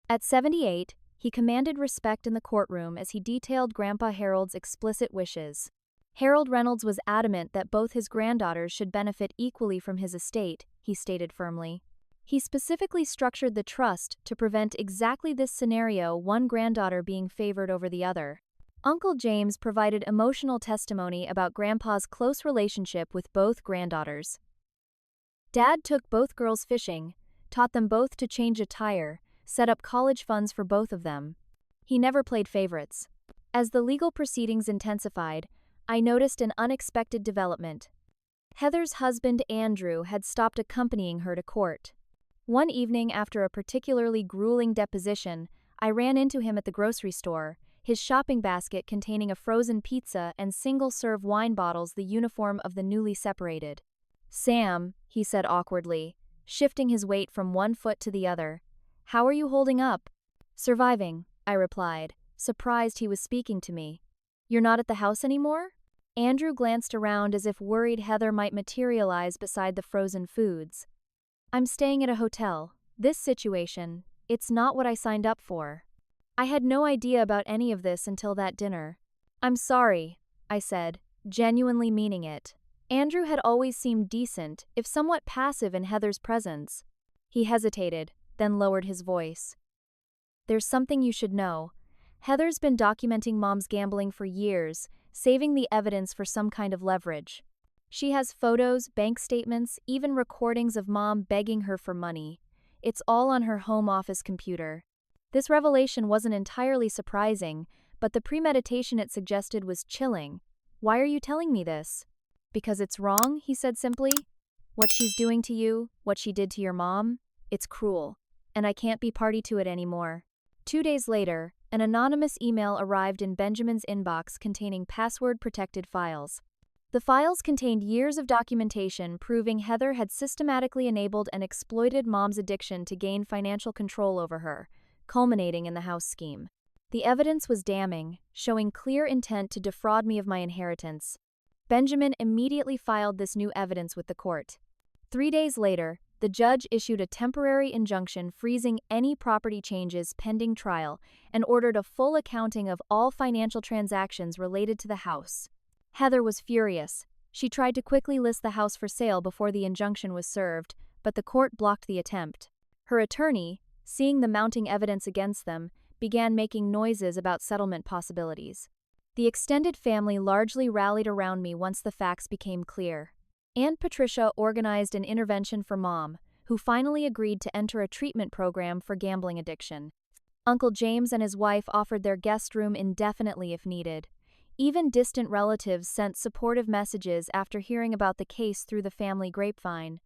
At 78, he commanded respect in the courtroom as he detailed Grandpa Harold's explicit wishes. Harold Reynolds was adamant that both his granddaughters should benefit equally from his estate, he stated firmly. He specifically structured the trust to prevent exactly this scenario, one granddaughter being favored over the other. Uncle James provided emotional testimony about Grandpa's close relationship with both granddaughters. Dad took both girls fishing, taught them both to change a tire, set up college funds for both of them. He never played favorites. As the legal proceedings intensified, I noticed an unexpected development. Heather's husband, Andrew, had stopped accompanying her to court. One evening after a particularly grueling deposition, I ran into him at the grocery store, his shopping basket containing a frozen pizza and single-serve wine bottles, the uniform of the newly separated. "Sam," he said awkwardly, shifting his weight from one foot to the other. "How are you holding up?" "Surviving," I replied, surprised he was speaking to me. "You're not at the house anymore?" Andrew glanced around as if worried Heather might materialize beside the frozen foods. "I'm staying at a hotel. This situation, it's not what I signed up for." I had no idea about any of this until that dinner. "I'm sorry," I said, genuinely meaning it. Andrew had always seemed decent, if somewhat passive in Heather's presence. He hesitated, then lowered his voice. "There's something you should know. Heather's been documenting Mom's gambling for years, saving the evidence for some kind of leverage. She has photos, bank statements, even recordings of Mom begging her for money. It's all on her home office computer. This revelation wasn't entirely surprising, but the premeditation it suggested was chilling. Why are you telling me this? Because it's wrong, he said simply. What she's doing to you, what she did to your mom, it's cruel. And I can't be party to it anymore. 2 days later, an anonymous email arrived in Benjamin's inbox containing password-protected files. The files contained years of documentation proving Heather had systematically enabled and exploited Mom's addiction to gain financial control over her, culminating in the house scheme. The evidence was damning, showing clear intent to defraud me of my inheritance. Benjamin immediately filed this new evidence with the court. 3 days later, the judge issued a temporary injunction freezing any property changes pending trial and ordered a full accounting of all financial transactions related to the house. Heather was furious. She tried to quickly list the house for sale before the injunction was served, but the court blocked the attempt. Her attorney, seeing the mounting evidence against them, began making noises about settlement possibilities. The extended family largely rallied around me once the facts became clear. Aunt Patricia organized an intervention for Mom, who finally agreed to enter a treatment program for gambling addiction. Uncle James and his wife offered their guest room indefinitely if needed. Even distant relatives sent supportive messages after hearing about the case through the family grapevine.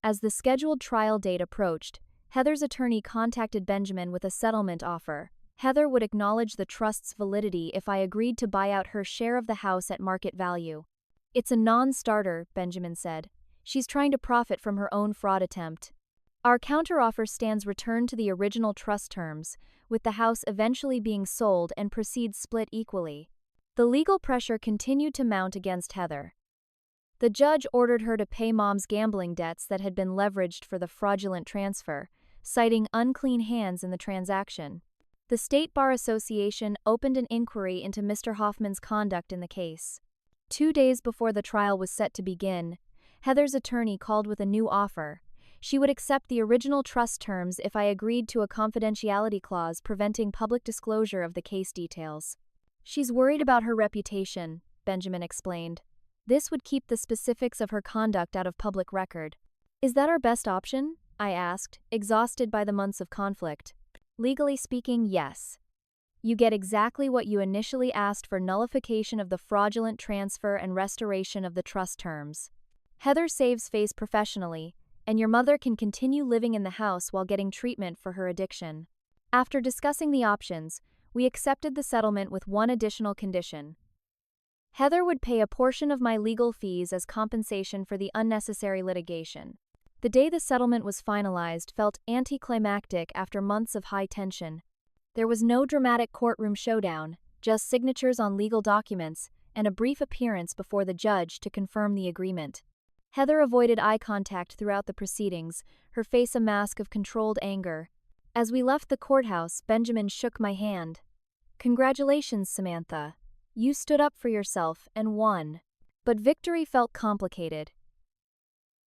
As the scheduled trial date approached, Heather's attorney contacted Benjamin with a settlement offer. Heather would acknowledge the trust's validity if I agreed to buy out her share of the house at market value. It's a non-starter, Benjamin said. She's trying to profit from her own fraud attempt. Our counteroffer stands return to the original trust terms, with the house eventually being sold and proceeds split equally. The legal pressure continued to mount against Heather. The judge ordered her to pay Mom's gambling debts that had been leveraged for the fraudulent transfer, citing unclean hands in the transaction. The State Bar Association opened an inquiry into Mr. Hoffman's conduct in the case. 2 days before the trial was set to begin, Heather's attorney called with a new offer. She would accept the original trust terms if I agreed to a confidentiality clause preventing public disclosure of the case details. She's worried about her reputation, Benjamin explained. This would keep the specifics of her conduct out of public record. Is that our best option? I asked, exhausted by the months of conflict. Legally speaking, yes. You get exactly what you initially asked for: nullification of the fraudulent transfer and restoration of the trust terms. Heather saves face professionally, and your mother can continue living in the house while getting treatment for her addiction. After discussing the options, we accepted the settlement with one additional condition. Heather would pay a portion of my legal fees as compensation for the unnecessary litigation. The day the settlement was finalized felt anticlimactic after months of high tension. There was no dramatic courtroom showdown, just signatures on legal documents and a brief appearance before the judge to confirm the agreement. Heather avoided eye contact throughout the proceedings, her face a mask of controlled anger. As we left the courthouse, Benjamin shook my hand. Congratulations, Samantha. You stood up for yourself and won. But victory felt complicated.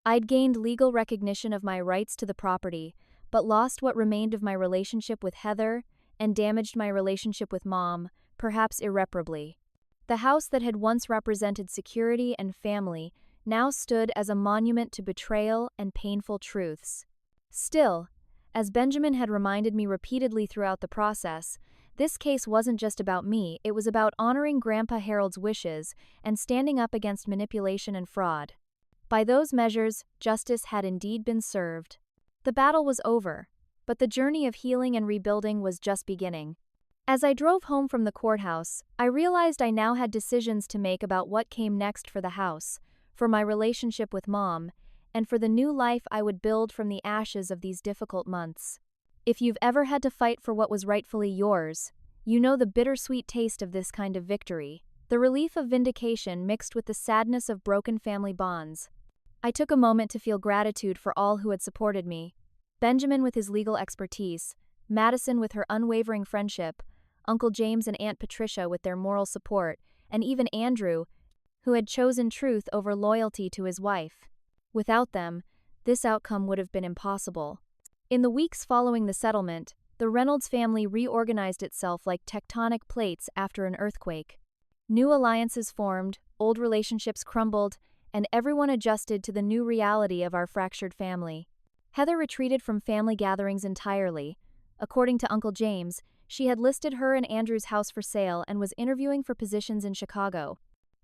I'd gained legal recognition of my rights to the property, but lost what remained of my relationship with Heather and damaged my relationship with Mom, perhaps irreparably. The house that had once represented security and family now stood as a monument to betrayal and painful truths. Still, as Benjamin had reminded me repeatedly throughout the process, this case wasn't just about me, it was about honoring Grandpa Harold's wishes and standing up against manipulation and fraud. By those measures, justice had indeed been served. The battle was over, but the journey of healing and rebuilding was just beginning. As I drove home from the courthouse, I realized I now had decisions to make about what came next for the house, for my relationship with Mom, and for the new life I would build from the ashes of these difficult months. If you've ever had to fight for what was rightfully yours, you know the bittersweet taste of this kind of victory, the relief of vindication mixed with the sadness of broken family bonds. I took a moment to feel gratitude for all who had supported me. Benjamin with his legal expertise, Madison with her unwavering friendship, Uncle James and Aunt Patricia with their moral support, and even Andrew, who had chosen truth over loyalty to his wife. Without them, this outcome would have been impossible. In the weeks following the settlement, the Reynolds family reorganized itself like tectonic plates after an earthquake. New alliances formed, old relationships crumbled, and everyone adjusted to the new reality of our fractured family. Heather retreated from family gatherings entirely. According to Uncle James, she had listed her and Andrew's house for sale and was interviewing for positions in Chicago.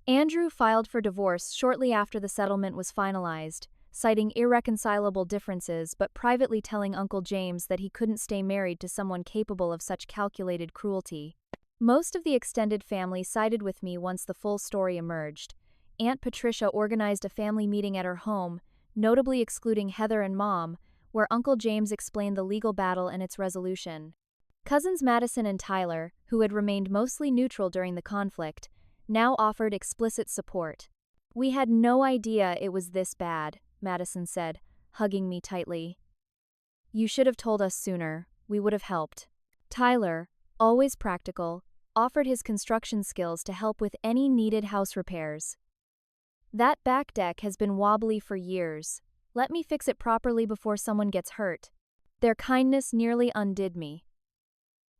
Andrew filed for divorce shortly after the settlement was finalized, citing irreconcilable differences but privately telling Uncle James that he couldn't stay married to someone capable of such calculated cruelty. Most of the extended family sided with me once the full story emerged. Aunt Patricia organized a family meeting at her home, notably excluding Heather and Mom, where Uncle James explained the legal battle and its resolution. Cousins Madison and Tyler, who had remained mostly neutral during the conflict, now offered explicit support. "We had no idea it was this bad," Madison said, hugging me tightly. "You should have told us sooner, we would have helped." Tyler, always practical, offered his construction skills to help with any needed house repairs. "That back deck has been wobbly for years. Let me fix it properly before someone gets hurt." Their kindness nearly undid me.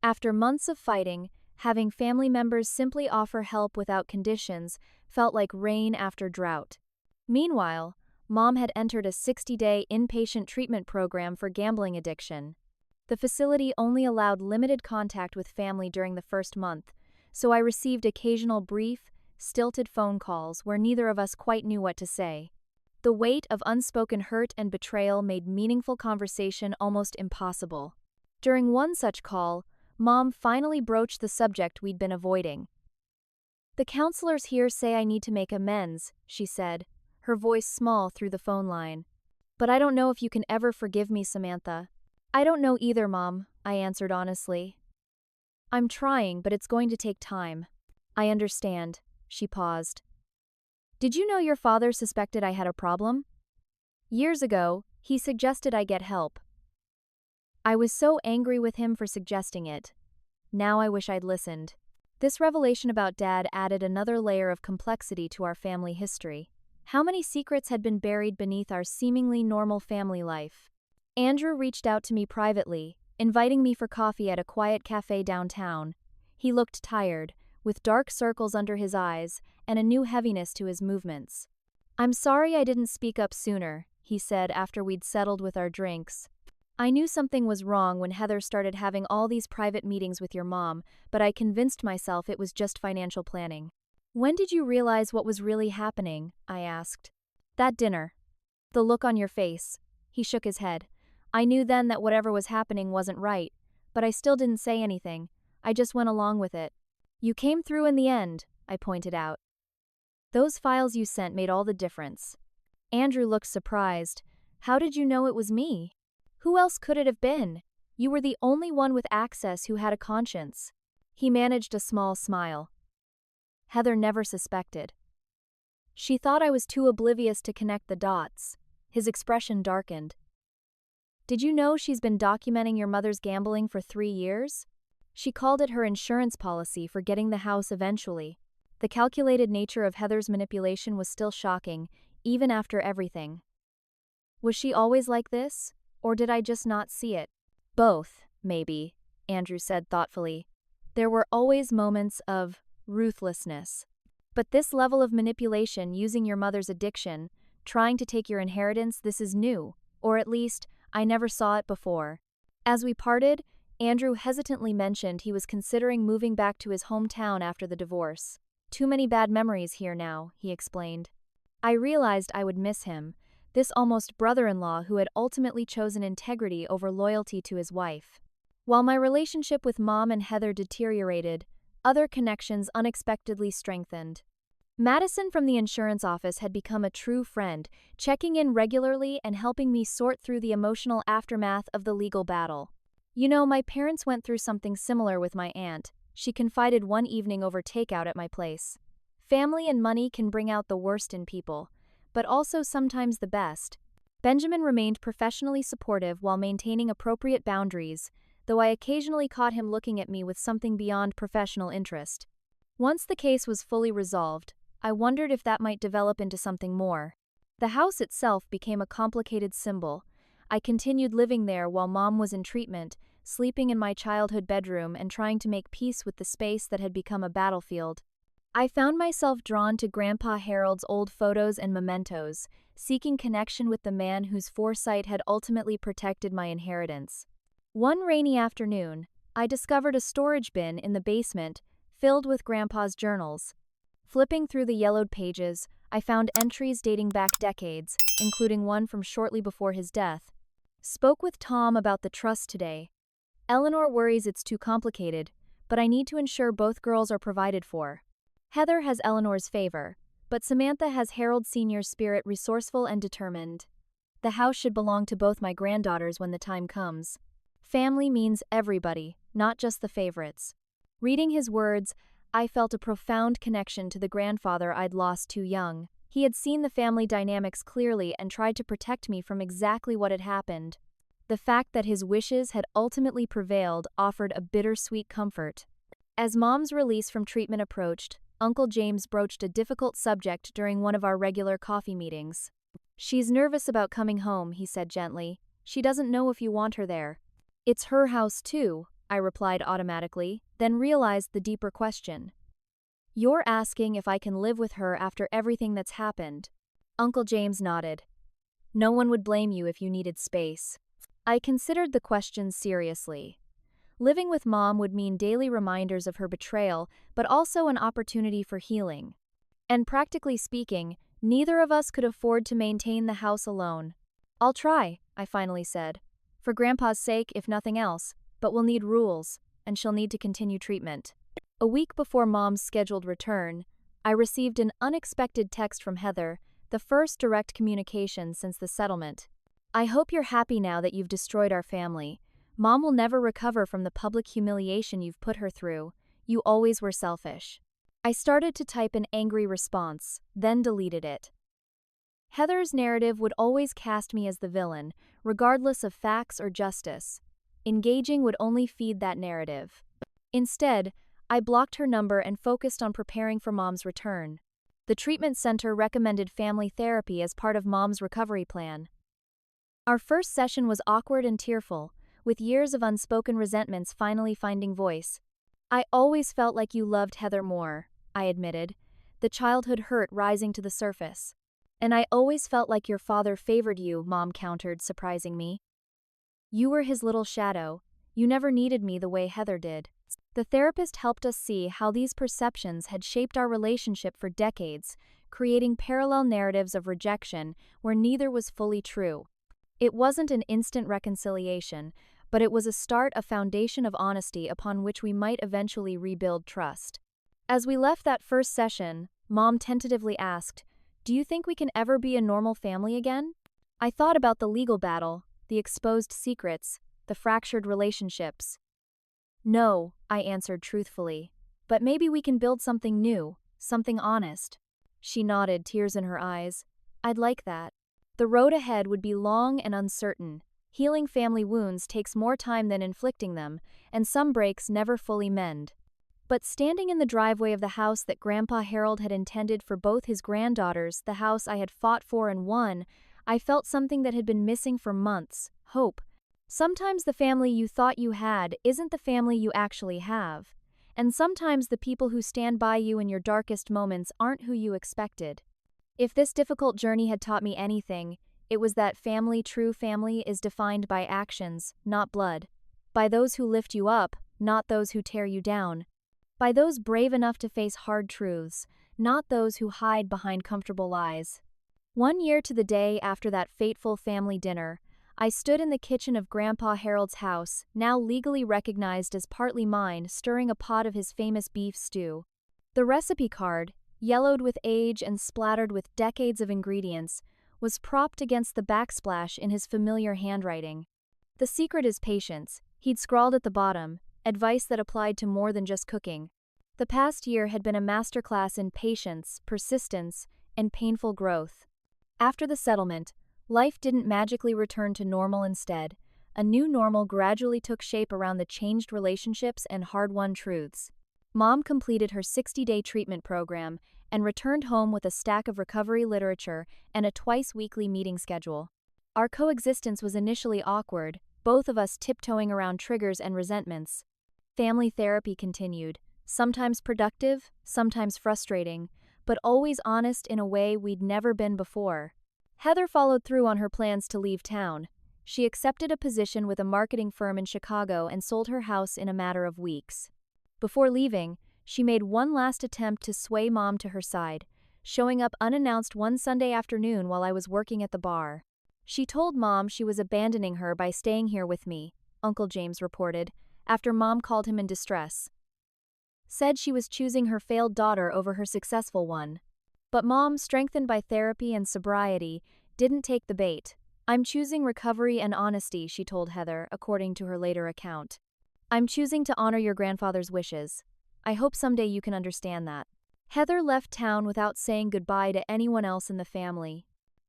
After months of fighting, having family members simply offer help without conditions felt like rain after drought. Meanwhile, Mom had entered a 60-day inpatient treatment program for gambling addiction. The facility only allowed limited contact with family during the first month, so I received occasional brief, stilted phone calls where neither of us quite knew what to say. The weight of unspoken hurt and betrayal made meaningful conversation almost impossible. During one such call, Mom finally broached the subject we'd been avoiding. "The counselors here say I need to make amends," she said, her voice small through the phone line. "But I don't know if you can ever forgive me, Samantha." "I don't know either, Mom," I answered honestly. "I'm trying, but it's going to take time." "I understand." She paused. "Did you know your father suspected I had a problem?" "Years ago, he suggested I get help." I was so angry with him for suggesting it. Now I wish I'd listened. This revelation about Dad added another layer of complexity to our family history. How many secrets had been buried beneath our seemingly normal family life? Andrew reached out to me privately, inviting me for coffee at a quiet cafe downtown. He looked tired, with dark circles under his eyes and a new heaviness to his movements. "I'm sorry I didn't speak up sooner," he said after we'd settled with our drinks. "I knew something was wrong when Heather started having all these private meetings with your mom, but I convinced myself it was just financial planning." "When did you realize what was really happening?" I asked. "That dinner." "The look on your face." He shook his head. "I knew then that whatever was happening wasn't right, but I still didn't say anything. I just went along with it." "You came through in the end," I pointed out. "Those files you sent made all the difference." Andrew looked surprised. "How did you know it was me?" "Who else could it have been? You were the only one with access who had a conscience." He managed a small smile. "Heather never suspected. She thought I was too oblivious to connect the dots." His expression darkened. "Did you know she's been documenting your mother's gambling for 3 years? She called it her insurance policy for getting the house eventually." The calculated nature of Heather's manipulation was still shocking, even after everything. "Was she always like this? Or did I just not see it?" "Both, maybe," Andrew said thoughtfully. "There were always moments of ruthlessness. But this level of manipulation using your mother's addiction, trying to take your inheritance, this is new, or at least, I never saw it before." As we parted, Andrew hesitantly mentioned he was considering moving back to his hometown after the divorce. "Too many bad memories here now," he explained. I realized I would miss him, this almost brother-in-law who had ultimately chosen integrity over loyalty to his wife. While my relationship with Mom and Heather deteriorated, other connections unexpectedly strengthened. Madison from the insurance office had become a true friend, checking in regularly and helping me sort through the emotional aftermath of the legal battle. "You know, my parents went through something similar with my aunt," she confided one evening over takeout at my place. "Family and money can bring out the worst in people, but also sometimes the best." Benjamin remained professionally supportive while maintaining appropriate boundaries, though I occasionally caught him looking at me with something beyond professional interest. Once the case was fully resolved, I wondered if that might develop into something more. The house itself became a complicated symbol. I continued living there while Mom was in treatment, sleeping in my childhood bedroom and trying to make peace with the space that had become a battlefield. I found myself drawn to Grandpa Harold's old photos and mementos, seeking connection with the man whose foresight had ultimately protected my inheritance. One rainy afternoon, I discovered a storage bin in the basement filled with Grandpa's journals. Flipping through the yellowed pages, I found entries dating back decades, including one from shortly before his death. Spoke with Tom about the trust today. Eleanor worries it's too complicated, but I need to ensure both girls are provided for. Heather has Eleanor's favor, but Samantha has Harold Sr.'s spirit, resourceful and determined. The house should belong to both my granddaughters when the time comes. Family means everybody, not just the favorites. Reading his words, I felt a profound connection to the grandfather I'd lost too young. He had seen the family dynamics clearly and tried to protect me from exactly what had happened. The fact that his wishes had ultimately prevailed offered a bittersweet comfort. As Mom's release from treatment approached, Uncle James broached a difficult subject during one of our regular coffee meetings. "She's nervous about coming home," he said gently. "She doesn't know if you want her there." "It's her house too," I replied automatically, then realized the deeper question. "You're asking if I can live with her after everything that's happened." Uncle James nodded. "No one would blame you if you needed space." I considered the question seriously. Living with Mom would mean daily reminders of her betrayal, but also an opportunity for healing. And practically speaking, neither of us could afford to maintain the house alone. "I'll try," I finally said. "For Grandpa's sake, if nothing else, but we'll need rules, and she'll need to continue treatment." A week before Mom's scheduled return, I received an unexpected text from Heather, the first direct communication since the settlement. "I hope you're happy now that you've destroyed our family. Mom will never recover from the public humiliation you've put her through. You always were selfish." I started to type an angry response, then deleted it. Heather's narrative would always cast me as the villain, regardless of facts or justice. Engaging would only feed that narrative. Instead, I blocked her number and focused on preparing for Mom's return. The treatment center recommended family therapy as part of Mom's recovery plan. Our first session was awkward and tearful, with years of unspoken resentments finally finding voice. "I always felt like you loved Heather more," I admitted, the childhood hurt rising to the surface. "And I always felt like your father favored you," Mom countered, surprising me. "You were his little shadow. You never needed me the way Heather did." The therapist helped us see how these perceptions had shaped our relationship for decades, creating parallel narratives of rejection where neither was fully true. It wasn't an instant reconciliation, but it was a foundation of honesty upon which we might eventually rebuild trust. As we left that first session, Mom tentatively asked, "Do you think we can ever be a normal family again?" I thought about the legal battle, the exposed secrets, the fractured relationships. "No," I answered truthfully, "but maybe we can build something new, something honest." She nodded, tears in her eyes. "I'd like that." The road ahead would be long and uncertain. Healing family wounds takes more time than inflicting them, and some breaks never fully mend. But standing in the driveway of the house that Grandpa Harold had intended for both his granddaughters, the house I had fought for and won, I felt something that had been missing for months: hope. Sometimes the family you thought you had isn't the family you actually have. And sometimes the people who stand by you in your darkest moments aren't who you expected. If this difficult journey had taught me anything, it was that family, true family, is defined by actions, not blood. By those who lift you up, not those who tear you down. By those brave enough to face hard truths, not those who hide behind comfortable lies. 1 year to the day after that fateful family dinner, I stood in the kitchen of Grandpa Harold's house, now legally recognized as partly mine, stirring a pot of his famous beef stew. The recipe card, yellowed with age and splattered with decades of ingredients, was propped against the backsplash in his familiar handwriting. "The secret is patience," he'd scrawled at the bottom, advice that applied to more than just cooking. The past year had been a masterclass in patience, persistence, and painful growth. After the settlement, life didn't magically return to normal. Instead, a new normal gradually took shape around the changed relationships and hard-won truths. Mom completed her 60-day treatment program and returned home with a stack of recovery literature and a twice-weekly meeting schedule. Our coexistence was initially awkward, both of us tiptoeing around triggers and resentments. Family therapy continued, Sometimes productive, sometimes frustrating, but always honest in a way we'd never been before. Heather followed through on her plans to leave town. She accepted a position with a marketing firm in Chicago and sold her house in a matter of weeks. Before leaving, she made one last attempt to sway Mom to her side, showing up unannounced one Sunday afternoon while I was working at the bar. She told Mom she was abandoning her by staying here with me, Uncle James reported, after Mom called him in distress. Said she was choosing her failed daughter over her successful one. But Mom, strengthened by therapy and sobriety, didn't take the bait. "I'm choosing recovery and honesty," she told Heather, according to her later account. "I'm choosing to honor your grandfather's wishes. I hope someday you can understand that." Heather left town without saying goodbye to anyone else in the family.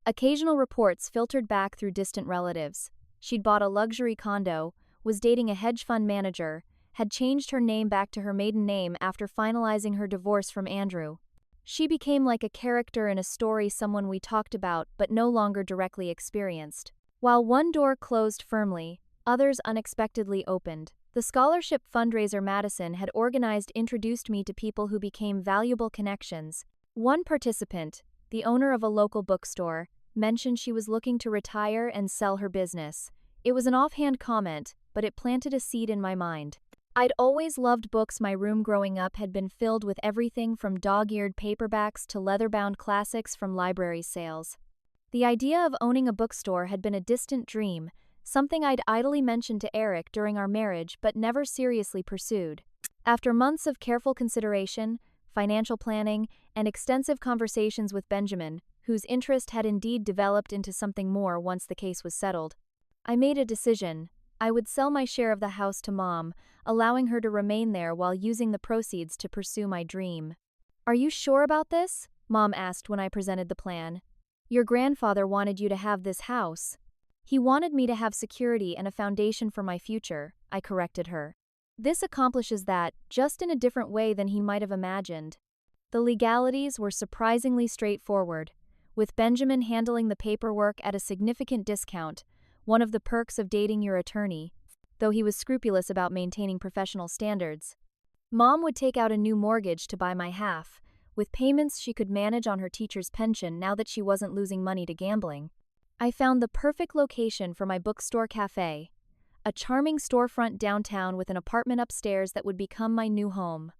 Occasional reports filtered back through distant relatives. She'd bought a luxury condo, was dating a hedge fund manager, had changed her name back to her maiden name after finalizing her divorce from Andrew. She became like a character in a story someone we talked about but no longer directly experienced. While one door closed firmly, others unexpectedly opened. The scholarship fundraiser Madison had organized introduced me to people who became valuable connections. One participant, the owner of a local bookstore, mentioned she was looking to retire and sell her business. It was an offhand comment, but it planted a seed in my mind. I'd always loved books. My room growing up had been filled with everything from dog-eared paperbacks to leather-bound classics from library sales. The idea of owning a bookstore had been a distant dream, something I'd idly mentioned to Eric during our marriage but never seriously pursued. After months of careful consideration, financial planning, and extensive conversations with Benjamin, whose interest had indeed developed into something more once the case was settled, I made a decision. I would sell my share of the house to Mom, allowing her to remain there while using the proceeds to pursue my dream. "Are you sure about this?" Mom asked when I presented the plan. "Your grandfather wanted you to have this house." "He wanted me to have security and a foundation for my future," I corrected her. "This accomplishes that, just in a different way than he might have imagined." The legalities were surprisingly straightforward, with Benjamin handling the paperwork at a significant discount, one of the perks of dating your attorney, though he was scrupulous about maintaining professional standards. Mom would take out a new mortgage to buy my half, with payments she could manage on her teacher's pension now that she wasn't losing money to gambling. I found the perfect location for my bookstore cafe, a charming storefront downtown with an apartment upstairs that would become my new home.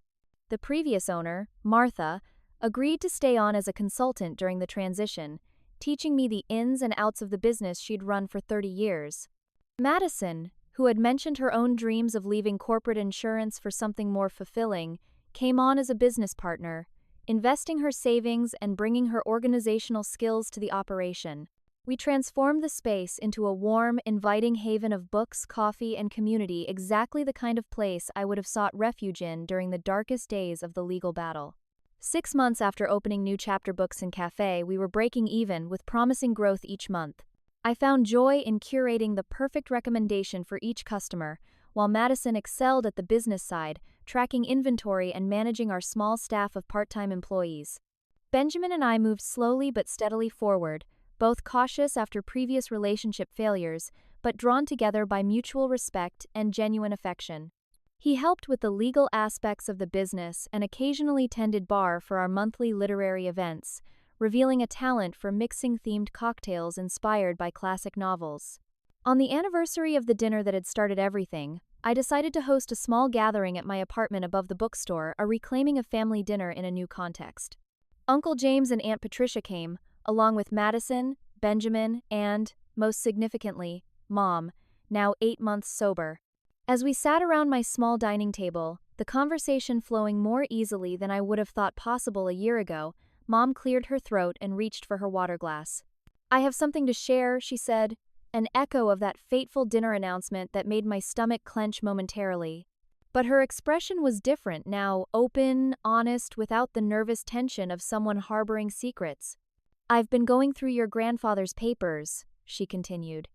The previous owner, Martha, agreed to stay on as a consultant during the transition, teaching me the ins and outs of the business she'd run for 30 years. Madison, who had mentioned her own dreams of leaving corporate insurance for something more fulfilling, came on as a business partner, investing her savings and bringing her organizational skills to the operation. We transformed the space into a warm, inviting haven of books, coffee, and community, exactly the kind of place I would have sought refuge in during the darkest days of the legal battle. 6 months after opening New Chapter Books and Cafe, we were breaking even, with promising growth each month. I found joy in curating the perfect recommendation for each customer, while Madison excelled at the business side, tracking inventory and managing our small staff of part-time employees. Benjamin and I moved slowly but steadily forward, both cautious after previous relationship failures, but drawn together by mutual respect and genuine affection. He helped with the legal aspects of the business and occasionally tended bar for our monthly literary events, revealing a talent for mixing themed cocktails inspired by classic novels. On the anniversary of the dinner that had started everything, I decided to host a small gathering at my apartment above the bookstore, a reclaiming of family dinner in a new context. Uncle James and Aunt Patricia came, along with Madison, Benjamin, and, most significantly, Mom, now 8 months sober. As we sat around my small dining table, the conversation flowing more easily than I would have thought possible a year ago, Mom cleared her throat and reached for her water glass. "I have something to share," she said, an echo of that fateful dinner announcement that made my stomach clench momentarily. But her expression was different now, open, honest, without the nervous tension of someone harboring secrets. "I've been going through your grandfather's papers," she continued.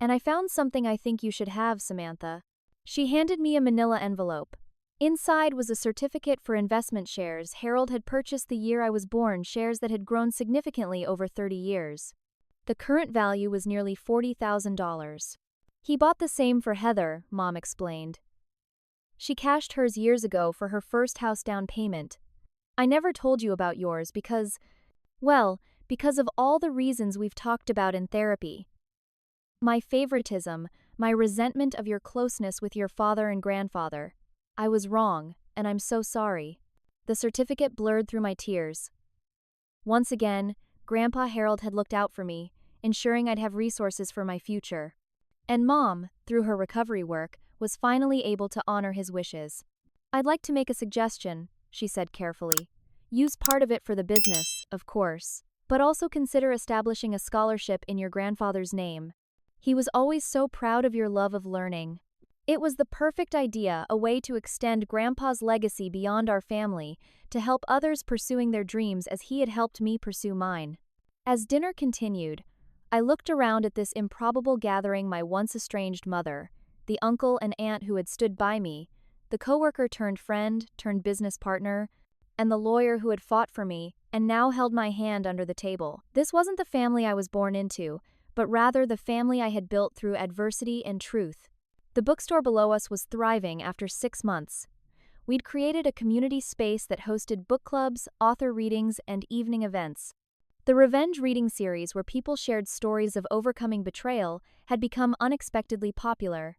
"And I found something I think you should have, Samantha." She handed me a manila envelope. Inside was a certificate for investment shares Harold had purchased the year I was born, shares that had grown significantly over 30 years. The current value was nearly $40,000. "He bought the same for Heather," Mom explained. She cashed hers years ago for her first house down payment. I never told you about yours because of all the reasons we've talked about in therapy. My favoritism, my resentment of your closeness with your father and grandfather. I was wrong, and I'm so sorry. The certificate blurred through my tears. Once again, Grandpa Harold had looked out for me, ensuring I'd have resources for my future. And Mom, through her recovery work, was finally able to honor his wishes. I'd like to make a suggestion, she said carefully. Use part of it for the business, of course, but also consider establishing a scholarship in your grandfather's name. He was always so proud of your love of learning. It was the perfect idea, a way to extend Grandpa's legacy beyond our family, to help others pursuing their dreams as he had helped me pursue mine. As dinner continued, I looked around at this improbable gathering: my once estranged mother, the uncle and aunt who had stood by me, the coworker turned friend, turned business partner, and the lawyer who had fought for me and now held my hand under the table. This wasn't the family I was born into, but rather the family I had built through adversity and truth. The bookstore below us was thriving after 6 months. We'd created a community space that hosted book clubs, author readings, and evening events. The revenge reading series, where people shared stories of overcoming betrayal, had become unexpectedly popular.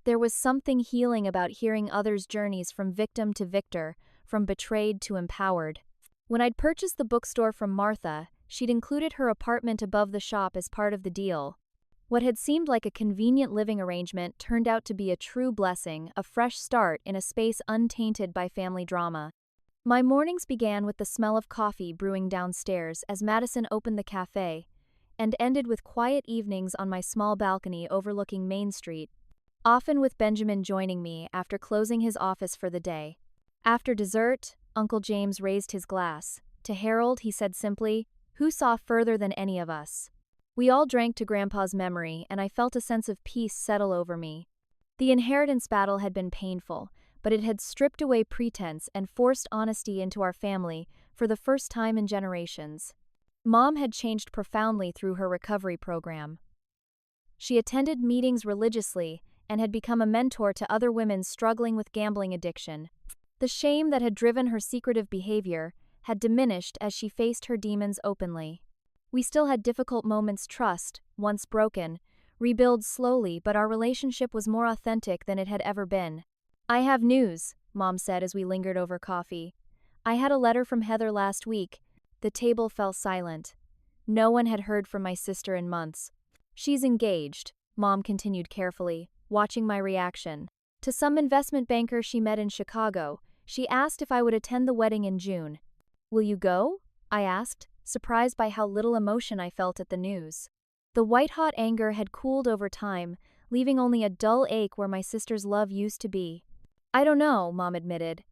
There was something healing about hearing others' journeys from victim to victor, from betrayed to empowered. When I'd purchased the bookstore from Martha, she'd included her apartment above the shop as part of the deal. What had seemed like a convenient living arrangement turned out to be a true blessing, a fresh start in a space untainted by family drama. My mornings began with the smell of coffee brewing downstairs as Madison opened the cafe, and ended with quiet evenings on my small balcony overlooking Main Street, often with Benjamin joining me after closing his office for the day. After dessert, Uncle James raised his glass. To Harold, he said simply, "Who saw further than any of us?" We all drank to Grandpa's memory, and I felt a sense of peace settle over me. The inheritance battle had been painful, but it had stripped away pretense and forced honesty into our family for the first time in generations. Mom had changed profoundly through her recovery program. She attended meetings religiously and had become a mentor to other women struggling with gambling addiction. The shame that had driven her secretive behavior had diminished as she faced her demons openly. We still had difficult moments. Trust, once broken, rebuild slowly, but our relationship was more authentic than it had ever been. "I have news," Mom said as we lingered over coffee. "I had a letter from Heather last week." The table fell silent. No one had heard from my sister in months. "She's engaged," Mom continued carefully, watching my reaction. "To some investment banker she met in Chicago. She asked if I would attend the wedding in June." "Will you go?" I asked, surprised by how little emotion I felt at the news. The white-hot anger had cooled over time, leaving only a dull ache where my sister's love used to be. "I don't know," Mom admitted.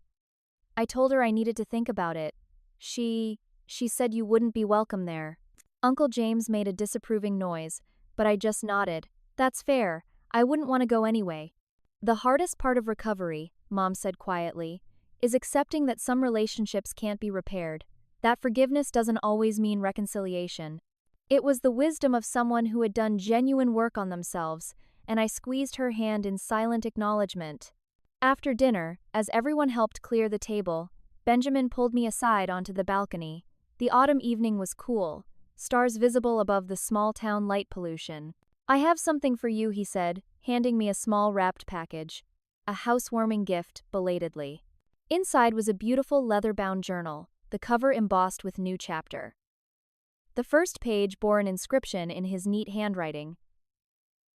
"I told her I needed to think about it. She said you wouldn't be welcome there." Uncle James made a disapproving noise, but I just nodded. "That's fair. I wouldn't want to go anyway." "The hardest part of recovery," Mom said quietly, "is accepting that some relationships can't be repaired. That forgiveness doesn't always mean reconciliation." It was the wisdom of someone who had done genuine work on themselves, and I squeezed her hand in silent acknowledgement. After dinner, as everyone helped clear the table, Benjamin pulled me aside onto the balcony. The autumn evening was cool, stars visible above the small-town light pollution. "I have something for you," he said, handing me a small wrapped package. A housewarming gift, belatedly. Inside was a beautiful leather-bound journal, the cover embossed with "New Chapter." The first page bore an inscription in his neat handwriting: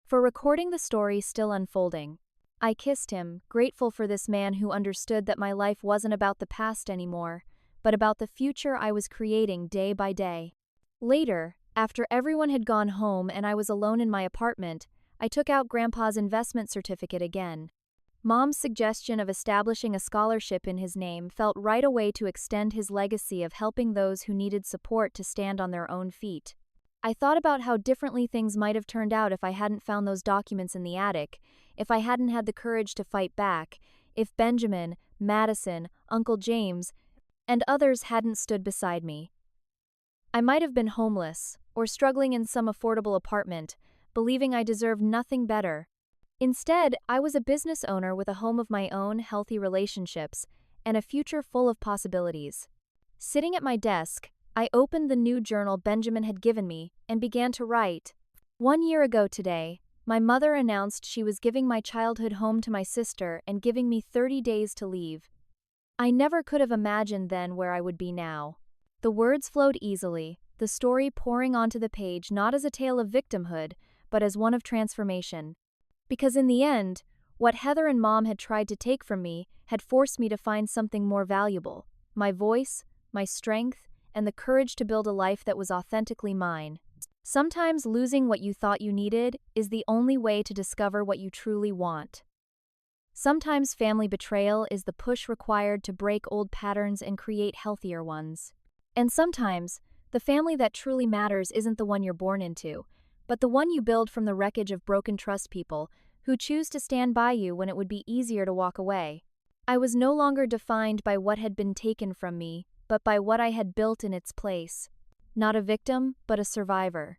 "For recording the story still unfolding." I kissed him, grateful for this man who understood that my life wasn't about the past anymore, but about the future I was creating day by day. Later, after everyone had gone home and I was alone in my apartment, I took out Grandpa's investment certificate again. Mom's suggestion of establishing a scholarship in his name felt right away to extend his legacy of helping those who needed support to stand on their own feet. I thought about how differently things might have turned out if I hadn't found those documents in the attic, if I hadn't had the courage to fight back, if Benjamin, Madison, Uncle James, and others hadn't stood beside me. I might have been homeless, or struggling in some affordable apartment, believing I deserved nothing better. Instead, I was a business owner with a home of my own, healthy relationships, and a future full of possibilities. Sitting at my desk, I opened the new journal Benjamin had given me and began to write. 1 year ago today, my mother announced she was giving my childhood home to my sister and giving me 30 days to leave. I never could have imagined then where I would be now. The words flowed easily, the story pouring onto the page not as a tale of victimhood, but as one of transformation. Because in the end, what Heather and Mom had tried to take from me had forced me to find something more valuable: my voice, my strength, and the courage to build a life that was authentically mine. Sometimes losing what you thought you needed is the only way to discover what you truly want. Sometimes family betrayal is the push required to break old patterns and create healthier ones. And sometimes, the family that truly matters isn't the one you're born into, but the one you build from the wreckage of broken trust people who choose to stand by you when it would be easier to walk away. I was no longer defined by what had been taken from me, but by what I had built in its place. Not a victim, but a survivor.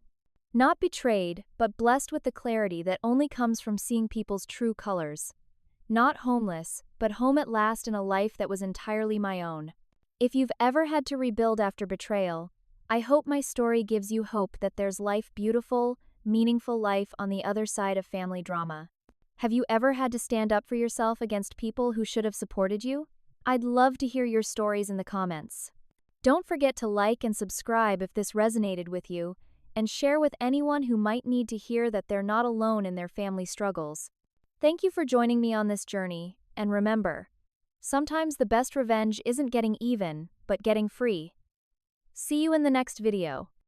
Not betrayed, but blessed with the clarity that only comes from seeing people's true colors. Not homeless, but home at last in a life that was entirely my own. If you've ever had to rebuild after betrayal, I hope my story gives you hope that there's beautiful, meaningful life on the other side of family drama. Have you ever had to stand up for yourself against people who should have supported you? I'd love to hear your stories in the comments. Don't forget to like and subscribe if this resonated with you, and share with anyone who might need to hear that they're not alone in their family struggles. Thank you for joining me on this journey, and remember, sometimes the best revenge isn't getting even, but getting free. See you in the next video.